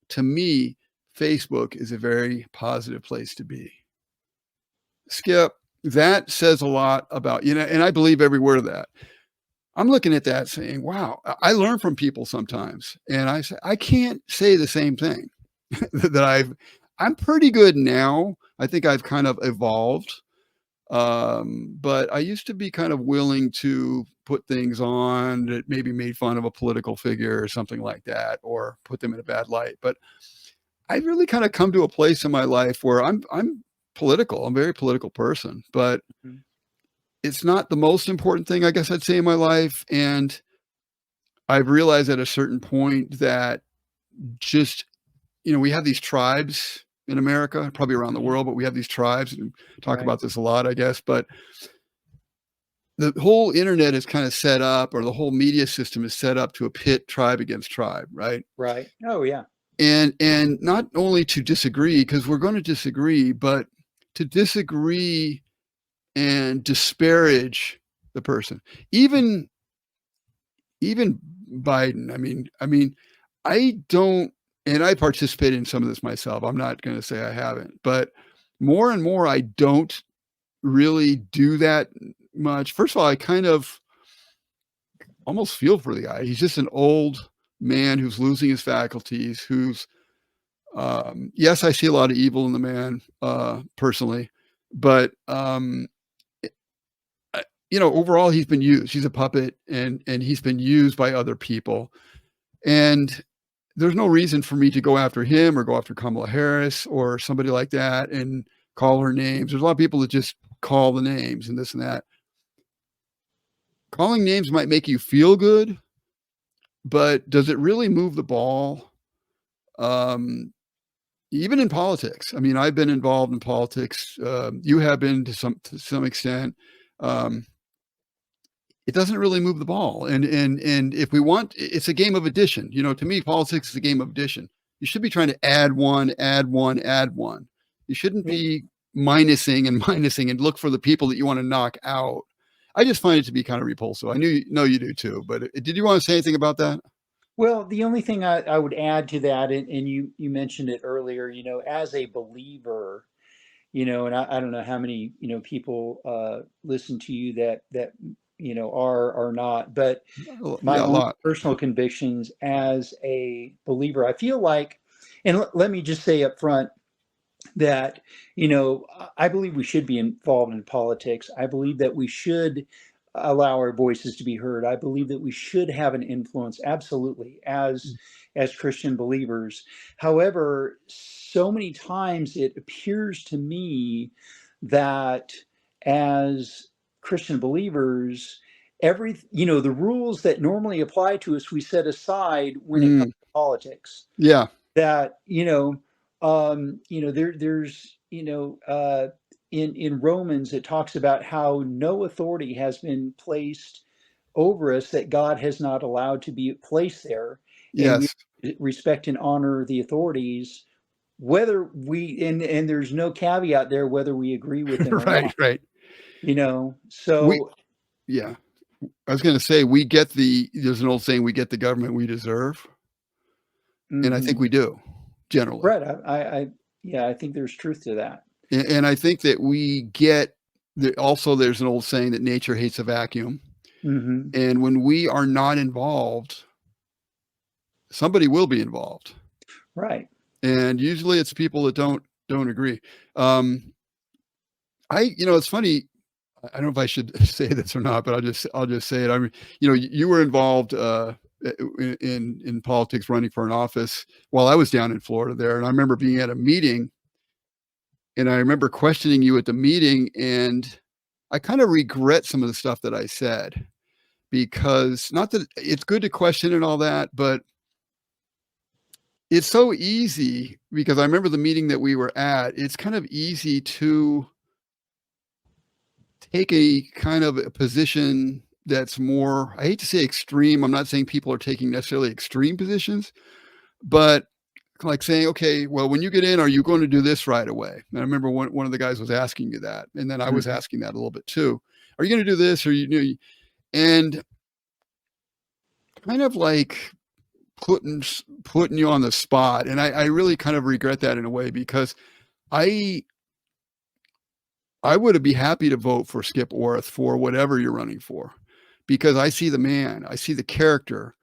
To me, Facebook is a very positive place to be. Skip, that says a lot about, and I believe every word of that. I'm looking at that saying, wow, I learn from people sometimes. And I say, I can't say the same thing that I'm pretty good now. I think I've kind of evolved. But I used to be kind of willing to put things on that maybe made fun of a political figure or something like that, or put them in a bad light. But I really kind of come to a place in my life where I'm political. I'm a very political person, but Mhm. it's not the most important thing, I guess I'd say, in my life. And I've realized at a certain point that just, we have these tribes in America, probably around the Mhm. world, but we have these tribes and talk Right. about this a lot, I guess. But the whole internet is kind of set up, or the whole media system is set up to a pit tribe against tribe, right? Right. Oh, yeah. And not only to disagree, because we're going to disagree, but to disagree and disparage the person. Even Biden. I mean, I don't, and I participate in some of this myself. I'm not going to say I haven't, but more and more, I don't really do that much. First of all, I kind of almost feel for the guy. He's just an old man who's losing his faculties. Yes, I see a lot of evil in the man, personally, but overall, he's been used. He's a puppet, and he's been used by other people. And there's no reason for me to go after him or go after Kamala Harris or somebody like that and call her names. There's a lot of people that just call the names and this and that. Calling names might make you feel good, but does it really move the ball? Um, Even in politics. I mean, I've been involved in politics. You have been to some extent. Um, it doesn't really move the ball. And if we want, it's a game of addition. To me, politics is a game of addition. You should be trying to add one, add one, add one. You shouldn't Yeah. be minusing and minusing and look for the people that you want to knock out. I just find it to be kind of repulsive. I know you do too, but did you want to say anything about that? Well, the only thing I would add to that, and you mentioned it earlier, as a believer, and I don't know how many, people listen to you that are not, but my Yeah, a own lot. personal convictions as a believer, I feel like, and let me just say up front that I believe we should be involved in politics. I believe that we should allow our voices to be heard. I believe that we should have an influence, absolutely, as Christian believers. However, so many times it appears to me that as Christian believers, the rules that normally apply to us, we set aside when it comes Mm, to politics. yeah. That there's in Romans it talks about how no authority has been placed over us that God has not allowed to be placed there, and we Yes. respect and honor the authorities, whether and there's no caveat there whether we agree with them or Right. not. Right. We. So Yeah. I was going to say there's an old saying, we get the government we deserve. And I think mhm. we do generally. Right, yeah, I think there's truth to that. And I think that we get also, there's an old saying that nature hates a vacuum. Hmm. And when we are not involved, somebody will be involved. Right. And usually it's people that don't agree. Um, it's funny. I don't know if I should say this or not, but I'll just say it. I mean, you were involved in politics, running for an office while I was down in Florida there, and I remember being at a meeting, and I remember questioning you at the meeting, and I kind of regret some of the stuff that I said, because not that it's good to question and all that, but it's so easy, because I remember the meeting that we were at. It's kind of easy to take a kind of a position that's more, I hate to say extreme. I'm not saying people are taking necessarily extreme positions, but like saying, okay, well, when you get in, are you going to do this right away? And I remember one of the guys was asking you that. And then I was Mhm. asking that a little bit too. Are you going to do this? Or and kind of like putting you on the spot. And I really kind of regret that in a way, because I I would be happy to vote for Skip Orth for whatever you're running for, because I see the man, I see the character,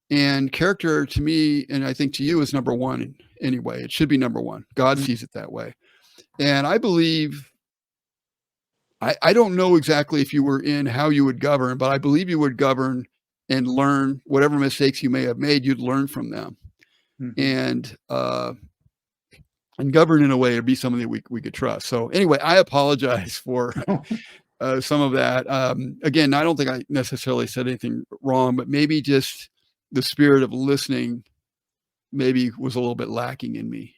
and character to me, and I think to you, is number one anyway. It should be number one. God Mm, sees it that way. And I believe, I don't know exactly if you were in how you would govern, but I believe you would govern and learn whatever mistakes you may have made, you'd learn from them. mhm. And govern in a way to be something that we could trust. So anyway, I apologize for some of that. Again, I don't think I necessarily said anything wrong, but maybe just the spirit of listening maybe was a little bit lacking in me.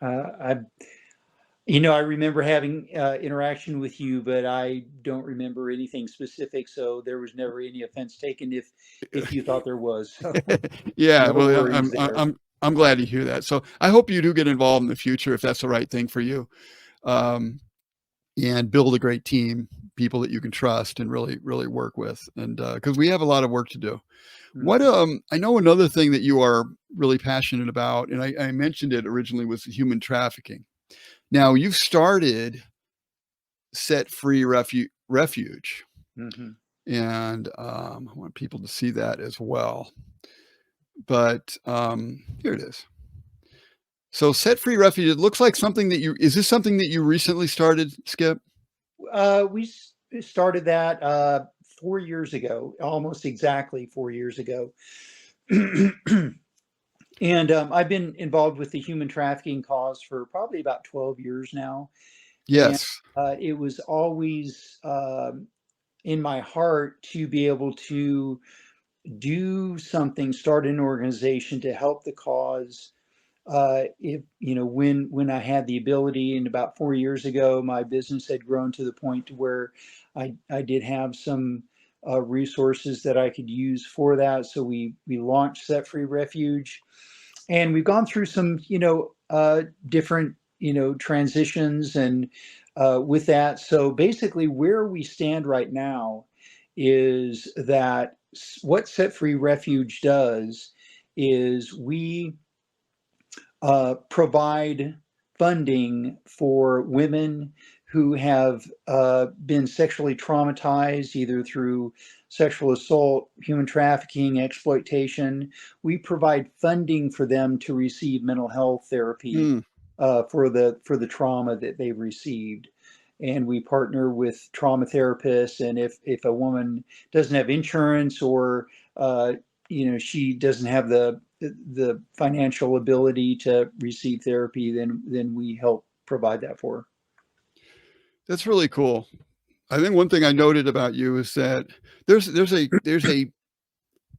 I I remember having interaction with you, but I don't remember anything specific. So there was never any offense taken if you thought there was. So Yeah, no well, worries there. I'm glad to hear that. So I hope you do get involved in the future if that's the right thing for you, um, and build a great team, people that you can trust and really work with, and because we have a lot of work to do. What Mhm. I know another thing that you are really passionate about, and I mentioned it originally, was human trafficking. Now you've started Set Free Refuge, Mhm. and I want people to see that as well. But here it is. So Set Free Refuge. It looks like something that you is this something that you recently started, Skip? We started that 4 years ago, almost exactly 4 years ago. And I've been involved with the human trafficking cause for probably about 12 years now. And Yes. it was always in my heart to be able to do something, start an organization to help the cause. If when I had the ability, and about 4 years ago, my business had grown to the point to where I did have some resources that I could use for that. So we launched Set Free Refuge, and we've gone through some different transitions and with that. So basically, where we stand right now is that what Set Free Refuge does is we provide funding for women who have been sexually traumatized, either through sexual assault, human trafficking, exploitation. We provide funding for them to receive mental health therapy Mm. for the trauma that they've received. And we partner with trauma therapists. And if a woman doesn't have insurance, or she doesn't have the financial ability to receive therapy, then we help provide that for her. That's really cool. I think one thing I noted about you is that there's a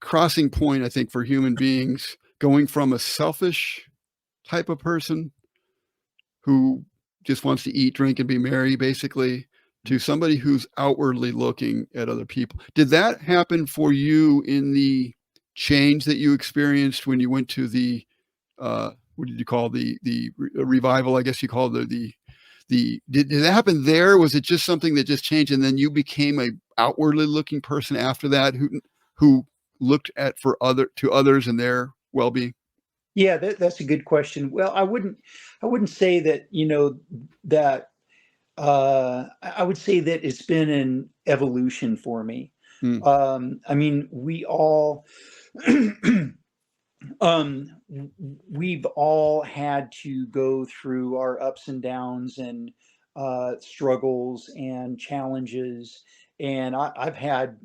crossing point, I think, for human beings, going from a selfish type of person who just wants to eat, drink, and be merry, basically, to somebody who's outwardly looking at other people. Did that happen for you in the change that you experienced when you went to the what did you call the revival? I guess you called the did that happen there? Was it just something that just changed, and then you became a outwardly looking person after that, who looked at for others and their well being? Yeah, that's a good question. Well, I wouldn't say that, that I would say that it's been an evolution for me. Mm, I mean, we all we've all had to go through our ups and downs and struggles and challenges. And I've had,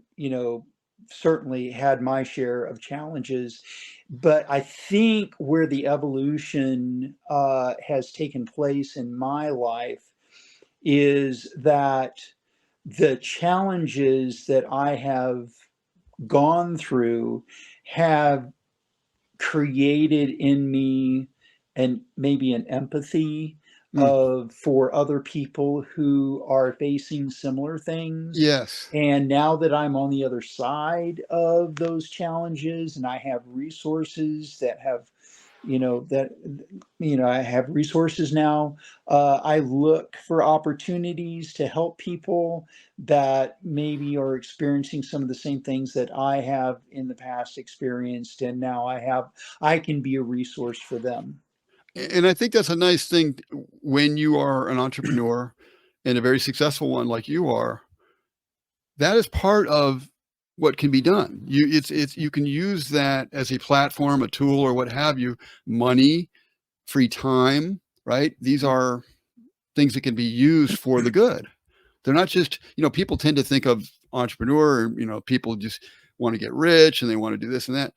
certainly had my share of challenges. But I think where the evolution has taken place in my life is that the challenges that I have gone through have created in me, and maybe an empathy mm. for other people who are facing similar things. Yes. And now that I'm on the other side of those challenges, and I have resources that have that I have resources now, I look for opportunities to help people that maybe are experiencing some of the same things that I have in the past experienced, and now I can be a resource for them. And I think that's a nice thing when you are an entrepreneur and a very successful one like you are, that is part of what can be done. You can use that as a platform, a tool, or what have you. Money, free time, right? These are things that can be used for the good. They're not just, people tend to think of entrepreneur, people just want to get rich and they want to do this and that.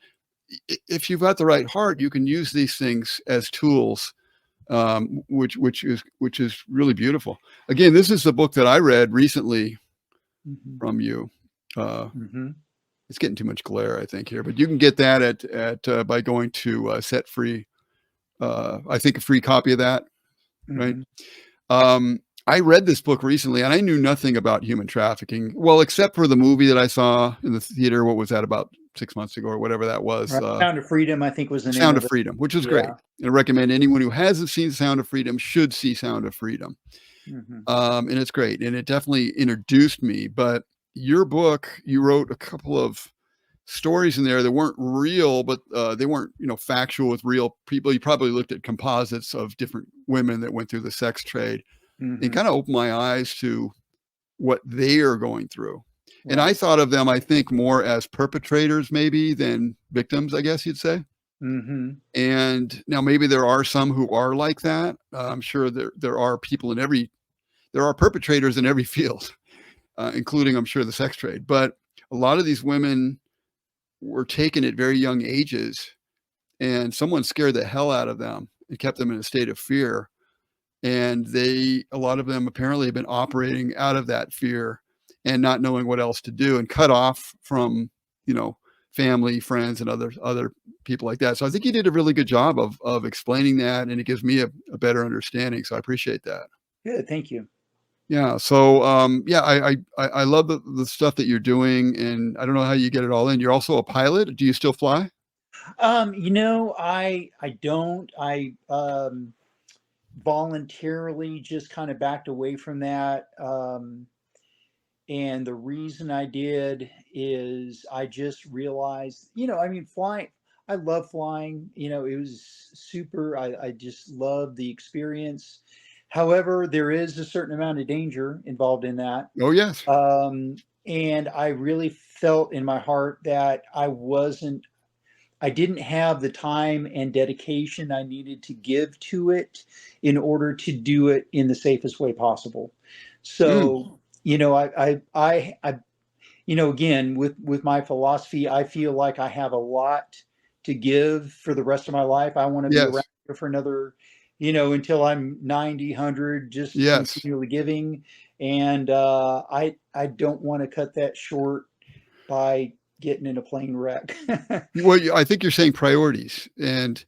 If you've got the right heart, you can use these things as tools, which is really beautiful. Again, this is the book that I read recently Mhm. from you. Mhm. It's getting too much glare, I think, here, but you can get that at by going to Set Free. I think a free copy of that, right? Mhm. I read this book recently, and I knew nothing about human trafficking. Well, except for the movie that I saw in the theater. What was that, about 6 months ago, or whatever that was? Right. Sound of Freedom, I think was the name Sound of of it. Freedom, which was great. Yeah. And I recommend anyone who hasn't seen Sound of Freedom should see Sound of Freedom. Mhm. And it's great, and it definitely introduced me. But your book, you wrote a couple of stories in there that weren't real, but they weren't, factual with real people. You probably looked at composites of different women that went through the sex trade, and Mhm. kind of opened my eyes to what they are going through. And I Right. thought of them, I think, more as perpetrators maybe than victims, I guess you'd say. Mhm. And now maybe there are some who are like that. I'm sure there are people there are perpetrators in every field, including, I'm sure, the sex trade. But a lot of these women were taken at very young ages, and someone scared the hell out of them and kept them in a state of fear. And a lot of them apparently have been operating out of that fear and not knowing what else to do, and cut off from, you know, family, friends, and other people like that. So I think you did a really good job of explaining that, and it gives me a better understanding. So I appreciate that. Good, thank you. Yeah. So yeah, I love the stuff that you're doing, and I don't know how you get it all in. You're also a pilot. Do you still fly? I don't. I voluntarily just kind of backed away from that. And the reason I did is I just realized, I mean, flying, I love flying. It was super. I just love the experience. However, there is a certain amount of danger involved in that. Oh yes. And I really felt in my heart that I didn't have the time and dedication I needed to give to it in order to do it in the safest way possible. Mm, So, again, with my philosophy, I feel like I have a lot to give for the rest of my life. I want to be around yes. here for another, until I'm 90, 100, just Yes. continually giving. And I don't want to cut that short by getting in a plane wreck. Well, I think you're saying priorities, and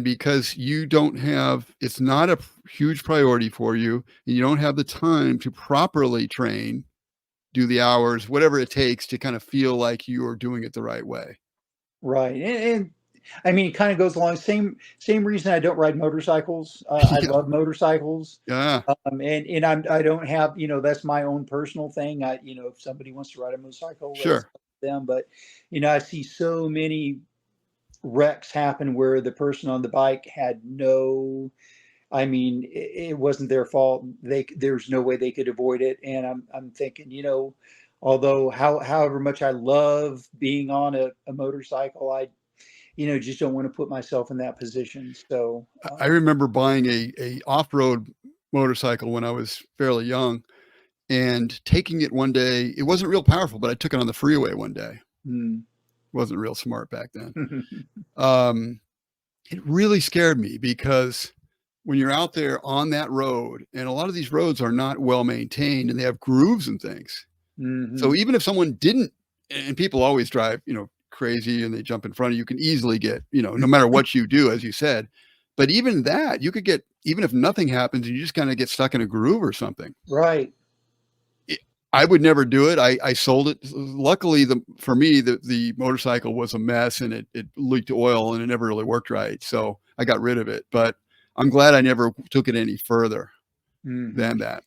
because you don't have, it's not a huge priority for you, and you don't have the time to properly train, do the hours, whatever it takes to kind of feel like you are doing it the right way. Right, and I mean, it kind of goes along same reason I don't ride motorcycles. I Yeah. love motorcycles, Yeah. and I don't have, that's my own personal thing. If somebody wants to ride a motorcycle, that's Sure. up to them. But I see so many wrecks happen where the person on the bike had no. I mean, it wasn't their fault. There's no way they could avoid it. And I'm thinking, although however much I love being on a motorcycle, I just don't want to put myself in that position. So, I remember buying a off-road motorcycle when I was fairly young, and taking it one day. It wasn't real powerful, but I took it on the freeway one day. mm. Wasn't real smart back then. Um, it really scared me because when you're out there on that road, and a lot of these roads are not well maintained and they have grooves and things. So Hmm. even if someone didn't, and people always drive, crazy, and they jump in front of you, can easily get, no matter what you do, as you said. But even that, you could get, even if nothing happens and you just kind of get stuck in a groove or something. Right. it- I would never do it. I sold it. Luckily, for me, the motorcycle was a mess, and it leaked oil, and it never really worked right. So I got rid of it. But I'm glad I never took it any further than Hmm. that.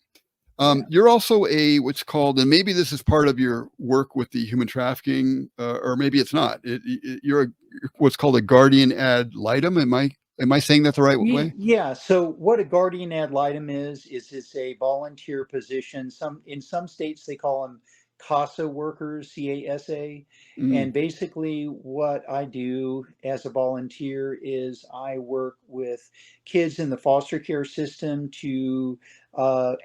Yeah. You're also what's called, and maybe this is part of your work with the human trafficking, or maybe it's not. You're what's called a guardian ad litem. Am I Am I saying that the right way? Yeah. So what a guardian ad litem is it's a volunteer position. In some states they call them CASA workers, CASA. Mm, And basically what I do as a volunteer is I work with kids in the foster care system to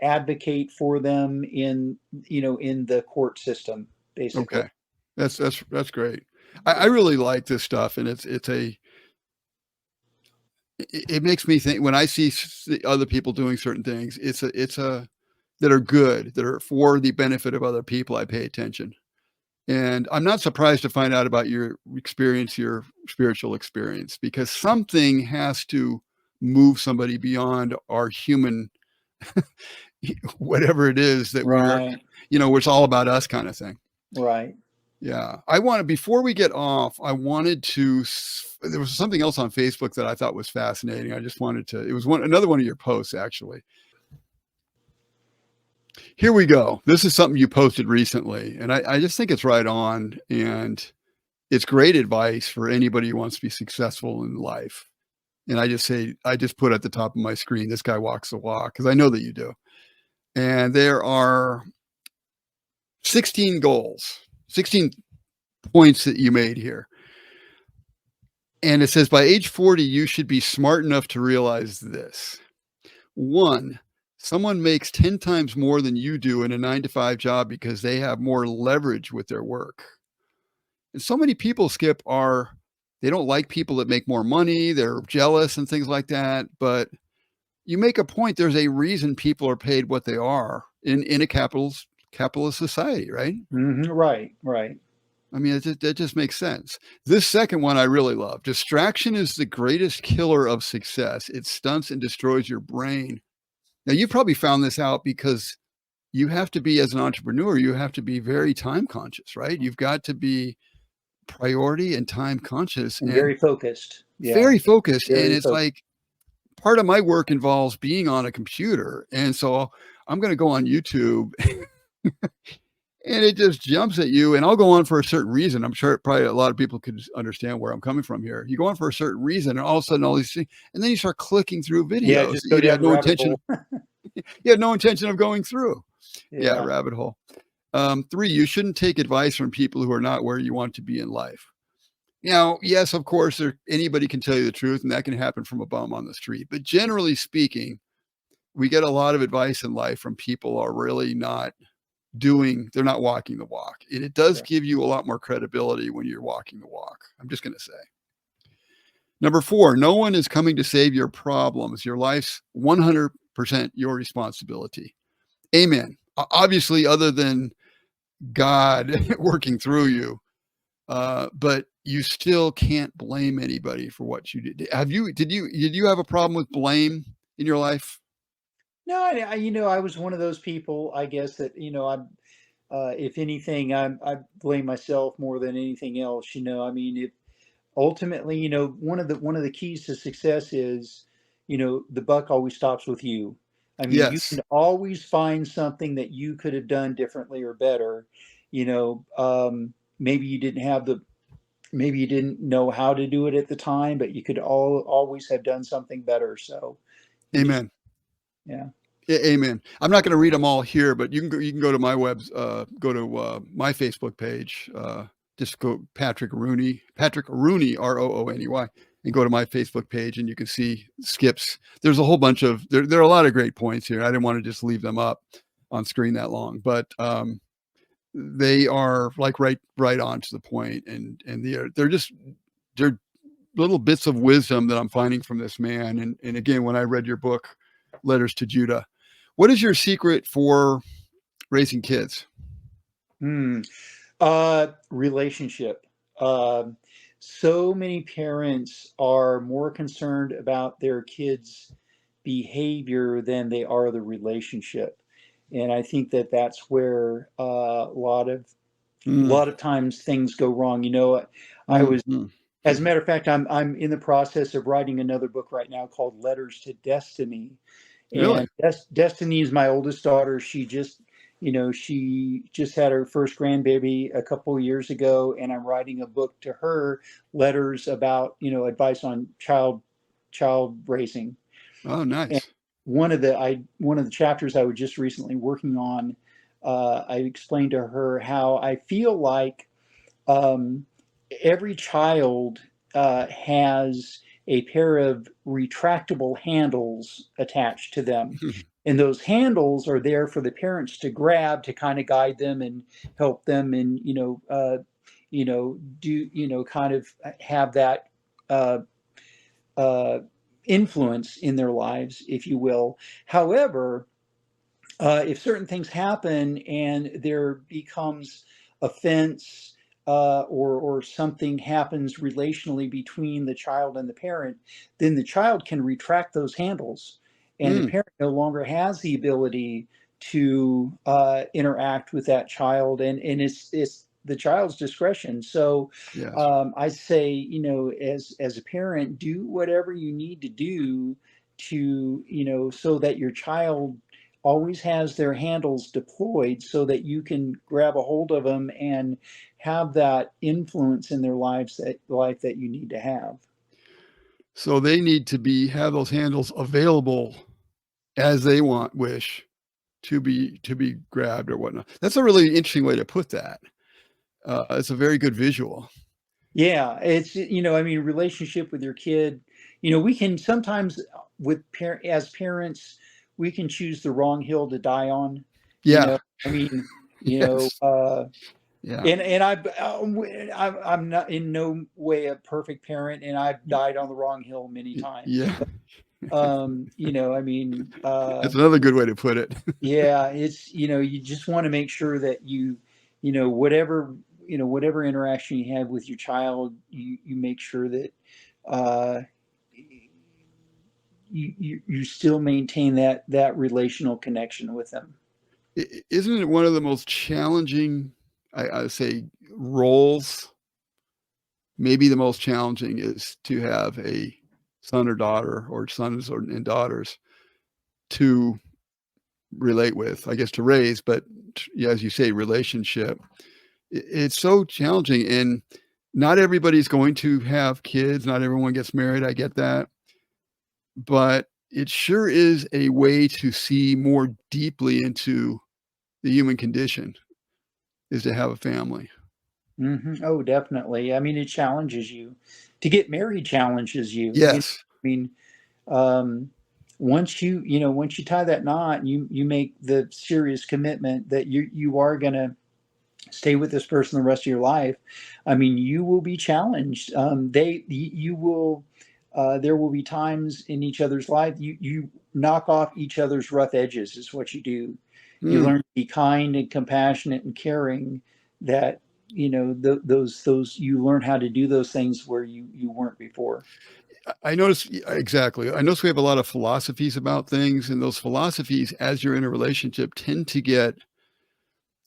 advocate for them in, in the court system, basically. okay. That's great. I Yeah. really like this stuff, and it makes me think when I see other people doing certain things, it's a that are good, that are for the benefit of other people. I pay attention. And I'm not surprised to find out about your experience, your spiritual experience, because something has to move somebody beyond our human, whatever it is that Right. it's all about us kind of thing. Right. Yeah. Before we get off, I wanted to, there was something else on Facebook that I thought was fascinating. I just wanted to, it was another one of your posts, actually. Here we go. This is something you posted recently, and I just think it's right on. And it's great advice for anybody who wants to be successful in life. And I just put at the top of my screen, this guy walks the walk, because I know that you do. And there are 16 goals, 16 points that you made here. And it says by age 40, you should be smart enough to realize this. One, someone makes 10 times more than you do in a 9 to 5 job because they have more leverage with their work. And so many people, Skip, they don't like people that make more money. They're jealous and things like that. But you make a point. There's a reason people are paid what they are in a capitalist society, right? Right. Right. I mean, that just makes sense. This second one I really love. Distraction is the greatest killer of success. It stunts and destroys your brain. Now, you probably found this out because you have to be, as an entrepreneur, you have to be very time conscious, right? You've got to be priority and time conscious And and very focused. Yeah. very focused. And Very it's focused. like part of my work involves being on a computer. And so I'm going to go on YouTube and it just jumps at you. And I'll go on for a certain reason. I'm sure probably a lot of people could understand where I'm coming from here. You go on for a certain reason, and all of a sudden, all these things, and then you start clicking through Yeah. videos Just that go you down had the no rabbit intention. hole. You had no intention of going through. Yeah, Yeah. rabbit hole. Three, you shouldn't take advice from people who are not where you want to be in life. Now, yes, of course, anybody can tell you the truth, and that can happen from a bum on the street. But generally speaking, we get a lot of advice in life from people who are really they're not walking the walk. And it does Right. give you a lot more credibility when you're walking the walk. I'm just going to say. Number four, no one is coming to save your problems. Your life's 100% your responsibility. Amen. Obviously, other than God working through you, but you still can't blame anybody for what you did. Did you have a problem with blame in your life? No, I was one of those people, I guess that, if anything, I blame myself more than anything else. I mean, if ultimately, one of the keys to success is, the buck always stops with you. I mean, you Yes. can always find something that you could have done differently or better. Maybe you didn't have the maybe you didn't know how to do it at the time, but you could always have done something better. So you just, Amen. yeah, Amen. I'm not going to read them all here, but you can go to my go to my Facebook page. Just go Patrick Rooney, Rooney, and go to my Facebook page, and you can see Skip's. There's a whole bunch of there are a lot of great points here. I didn't want to just leave them up on screen that long, but they are like right on to the point, and they're little bits of wisdom that I'm finding from this man. And again, when I read your book, Letters to Judah, what is your secret for raising kids? hmm. Relationship. Um, so many parents are more concerned about their kids' behavior than they are the relationship, and I think that that's where a Mm, lot of times things go wrong. I mm, was, mm. as a matter of fact, I'm in the process of writing another book right now called Letters to Destiny. Really? And Destiny is my oldest daughter. She just had her first grandbaby a couple of years ago, and I'm writing a book to her, letters about, advice on child child raising. Oh, And nice. one of the chapters I was just recently working on, I explained to her how I feel like um, every child has a pair of retractable handles attached to them. And those handles are there for the parents to grab to kind of guide them and help them and, do, kind of have that uh, uh, influence in their lives, if you will. However, if certain things happen and there becomes offense, or something happens relationally between the child and the parent, then the child can retract those handles, and the Mm, parent no longer has the ability to interact with that child, and it's the child's discretion. So yes. I say, as a parent, do whatever you need to do to, so that your child always has their handles deployed so that you can grab a hold of them and have that influence in their life that you need to have. So they need to have those handles available as they wish to be grabbed or whatnot. That's a really interesting way to put that. It's a very good visual. Yeah, it's, I mean, relationship with your kid, we can sometimes as parents, we can choose the wrong hill to die on. you Yeah. know I mean, Yes. Yeah. and I'm not in no way a perfect parent, and I've died on the wrong hill many times. Yeah. I mean, That's another good way to put it. yeah, it's, you just want to make sure that whatever, whatever interaction you have with your child, you make sure that uh, you still maintain that relational connection with them. Isn't it one of the most challenging, I say, roles? Maybe the most challenging is to have a son or daughter, or sons and daughters to relate with, I guess, to raise, but yeah, as you say, relationship. It's so challenging, and not everybody's going to have kids. Not everyone gets married. I get that, but it sure is a way to see more deeply into the human condition, is to have a family. Oh, definitely. I mean, it challenges you. To get married challenges you. Yes. I mean, um, once you tie that knot, and you make the serious commitment that you are going to stay with this person the rest of your life. I mean, you will be challenged. You will. There will be times in each other's life you knock off each other's rough edges. Is what you do. You Mm. learn to be kind and compassionate and caring. That, those you learn how to do those things where you weren't before. I notice, exactly. I notice we have a lot of philosophies about things, and those philosophies, as you're in a relationship, tend to get.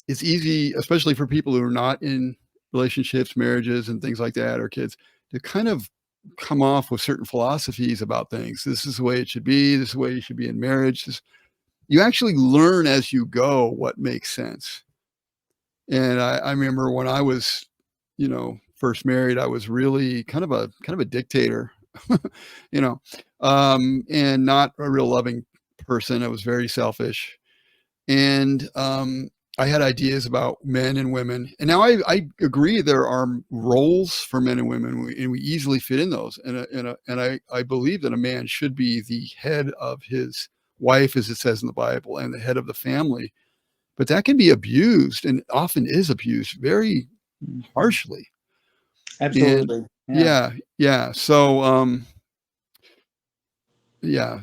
It's easy, especially for people who are not in relationships, marriages, and things like that, or kids, to kind of come off with certain philosophies about things. This is the way it should be. This is the way you should be in marriage. You actually learn as you go what makes sense. And I remember when I was, first married, I was really kind of a dictator, you know, and not a real loving person. I was very selfish, and I had ideas about men and women. And now I agree there are roles for men and women, and we easily fit in those. And I believe that a man should be the head of his wife, as it says in the Bible, and the head of the family. But that can be abused, and often is abused very Mhm. harshly. And Absolutely. Yeah. yeah, yeah. So yeah,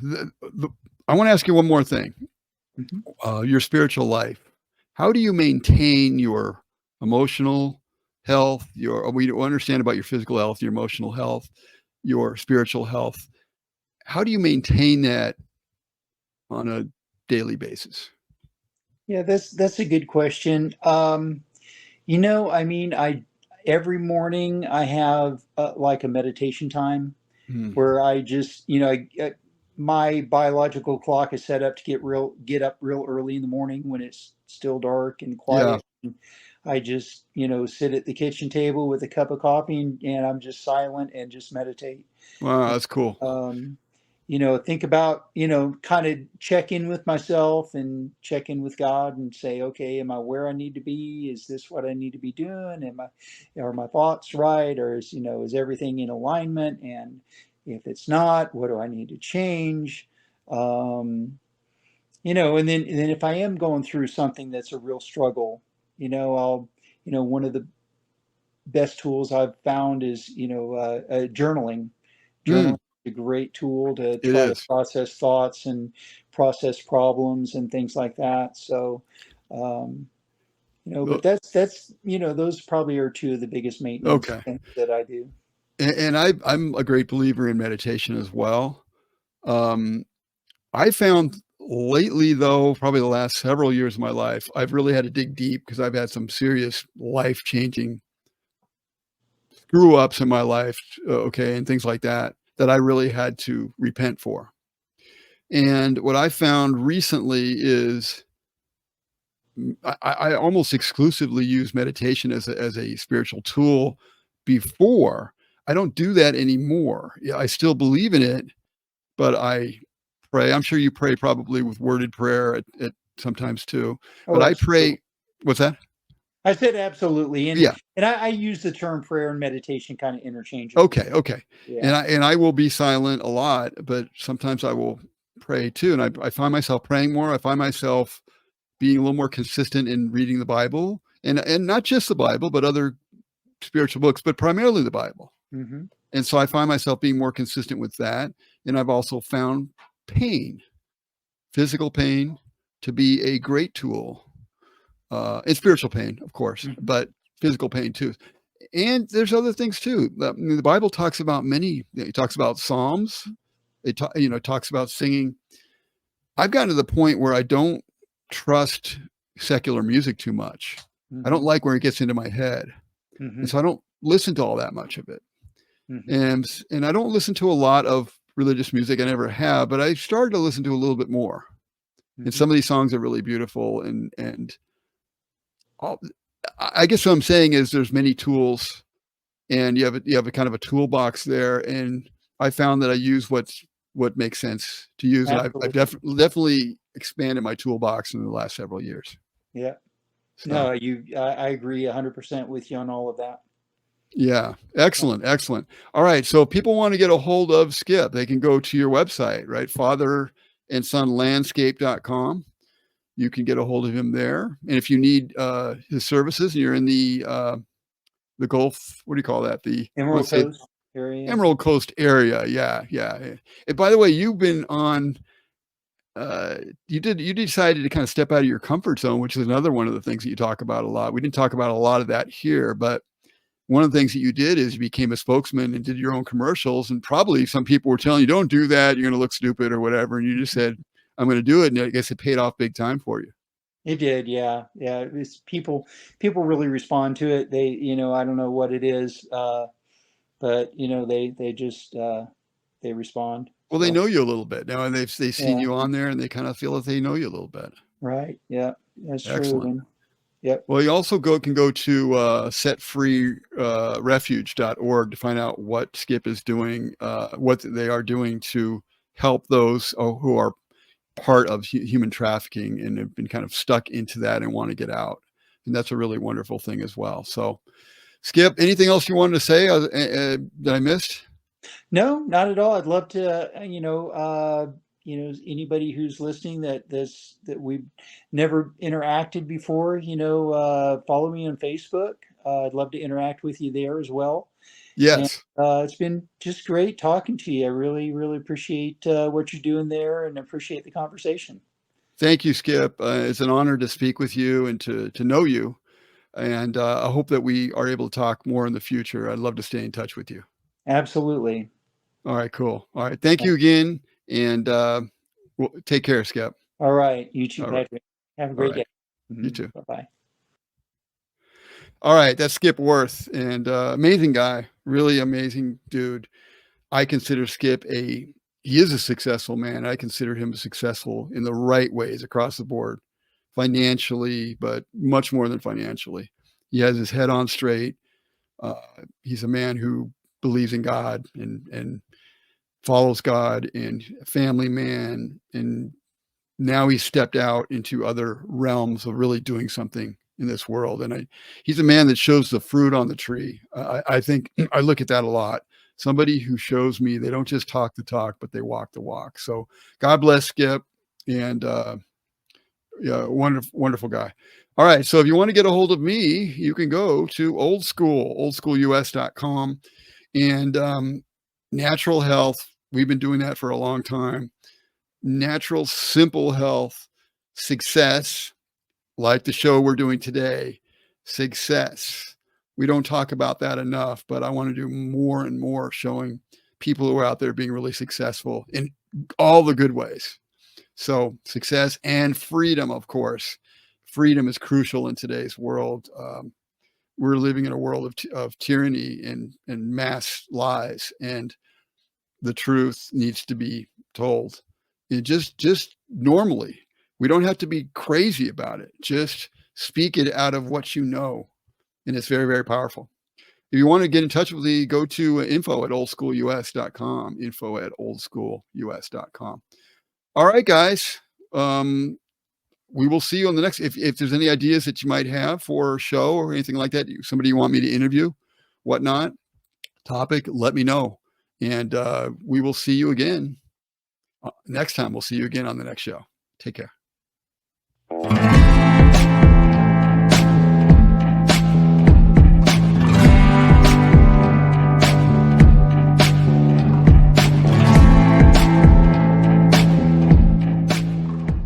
I want to ask you one more thing. Mhm. Your spiritual life. How do you maintain your emotional health? We understand about your physical health, your emotional health, your spiritual health. How do you maintain that on a daily basis? Yeah, that's a good question. I mean, I every morning I have like a meditation time Mm, where I just, my biological clock is set up to get up real early in the morning when it's still dark and yeah. quiet. I just, sit at the kitchen table with a cup of coffee, and I'm just silent and just meditate. Wow, that's cool. Um, think about, kind of check in with myself and check in with God and say, okay, am I where I need to be? Is this what I need to be doing? Are my thoughts right? Or is everything in alignment? And if it's not, what do I need to change? Um, and then if I am going through something that's a real struggle, I'll, one of the best tools I've found is, journaling. Journaling Mm, is a great tool to it try to is. process thoughts and process problems and things like that. So, um, but Well, that's those probably are two of the biggest maintenance okay. things that I do. And I'm a great believer in meditation as well. Um, I found lately, though, probably the last several years of my life, I've really had to dig deep because I've had some serious life changing screw ups in my life, okay, and things like that, that I really had to repent for. And what I found recently is I almost exclusively use meditation as a spiritual tool before. I don't do that anymore. Yeah, I still believe in it, but I pray. I'm sure you pray probably with worded prayer at sometimes too, Oh, but I absolutely. pray. What's that? I said absolutely, and Yeah. and I use the term prayer and meditation kind of interchangeably. Okay, okay. Yeah. And I will be silent a lot, but sometimes I will pray too, and I find myself praying more. I find myself being a little more consistent in reading the Bible, and not just the Bible, but other spiritual books, but primarily the Bible. Hmm. And so I find myself being more consistent with that, and I've also found pain, physical pain, to be a great tool, and spiritual pain, of course, Hmm. but physical pain too. And there's other things too. I mean, the Bible talks about many. It talks about psalms. Talks about singing. I've gotten to the point where I don't trust secular music too much. I don't Hmm. like where it gets into my head, and Hmm. so I don't listen to all that much of it. Hmm. And I don't listen to a lot of religious music. I never have, but I started to listen to a little bit more. And Hmm. some of these songs are really beautiful. And all, I guess what I'm saying is there's many tools, and you have a kind of a toolbox there. And I found that I use what makes sense to use, and I've Absolutely. definitely expanded my toolbox in the last several years. Yeah. So No, I agree 100% with you on all of that. yeah, excellent, excellent. All right, so if people want to get a hold of Skip, they can go to your website, right? FatherandSonlandscape.com. You can get a hold of him there. And if you need his services and you're in the Gulf, what do you call that? Emerald Let's say Coast area. Emerald Coast area. Yeah, yeah. And by the way, you've been on uh you decided to kind of step out of your comfort zone, which is another one of the things that you talk about a lot. We didn't talk about a lot of that here, but one of the things that you did is you became a spokesman and did your own commercials. And probably some people were telling you, don't do that. You're going to look stupid or whatever. And you just said, I'm going to do it. And I guess it paid off big time for you. It did, yeah, yeah. People really respond to it. They, I don't know what it is, but they just they respond. Well, they So know you a little bit now, and they've seen yeah, you on there, and they kind of feel that they know you a little bit. right, yeah, that's true. Excellent. And yep, Well, you also can go to setfreerefuge.org to find out what Skip is doing, what they are doing to help those who are part of human trafficking and have been kind of stuck into that and want to get out. And that's a really wonderful thing as well. So, Skip, anything else you wanted to say that I missed? no, not at all. I'd love to, anybody who's listening that we've never interacted before, follow me on Facebook. I'd love to interact with you there as well. And Yes. it's been just great talking to you. I really, really appreciate what you're doing there and appreciate the conversation. Thank you, Skip. It's an honor to speak with you and to know you. And I hope that we are able to talk more in the future. I'd love to stay in touch with you. Absolutely. All right, cool. All right. Thank you again. And take care, Skip. All right. You too, All right. Patrick. Have a All great right. day. You too. Bye bye. All right. That's Skip Worth. And amazing guy. Really amazing dude. I consider Skip he is a successful man. I consider him successful in the right ways across the board, financially, but much more than financially. He has his head on straight. Uh, he's a man who believes in God and follows God, and a family man, and now he's stepped out into other realms of really doing something in this world. And he's a man that shows the fruit on the tree. I think I look at that a lot. Somebody who shows me they don't just talk the talk, but they walk the walk. So God bless Skip, and yeah, wonderful, wonderful guy. All right. So if you want to get a hold of me, you can go to oldschoolus.com, and natural health. We've been doing that for a long time. Natural, simple health, success, like the show we're doing today, success. We don't talk about that enough, but I want to do more and more showing people who are out there being really successful in all the good ways. So, success and freedom, of course. Freedom is crucial in today's world. We're living in a world of tyranny and mass lies, and the truth needs to be told. It just normally. We don't have to be crazy about it. Just speak it out of what you know, and it's very, very powerful. If you want to get in touch with me, go to info@oldschoolus.com, info@oldschoolus.com. All right, guys. Um, we will see you on the next. If there's any ideas that you might have for a show or anything like that, somebody you want me to interview, whatnot, topic, let me know. And we will see you again next time. We'll see you again on the next show. Take care.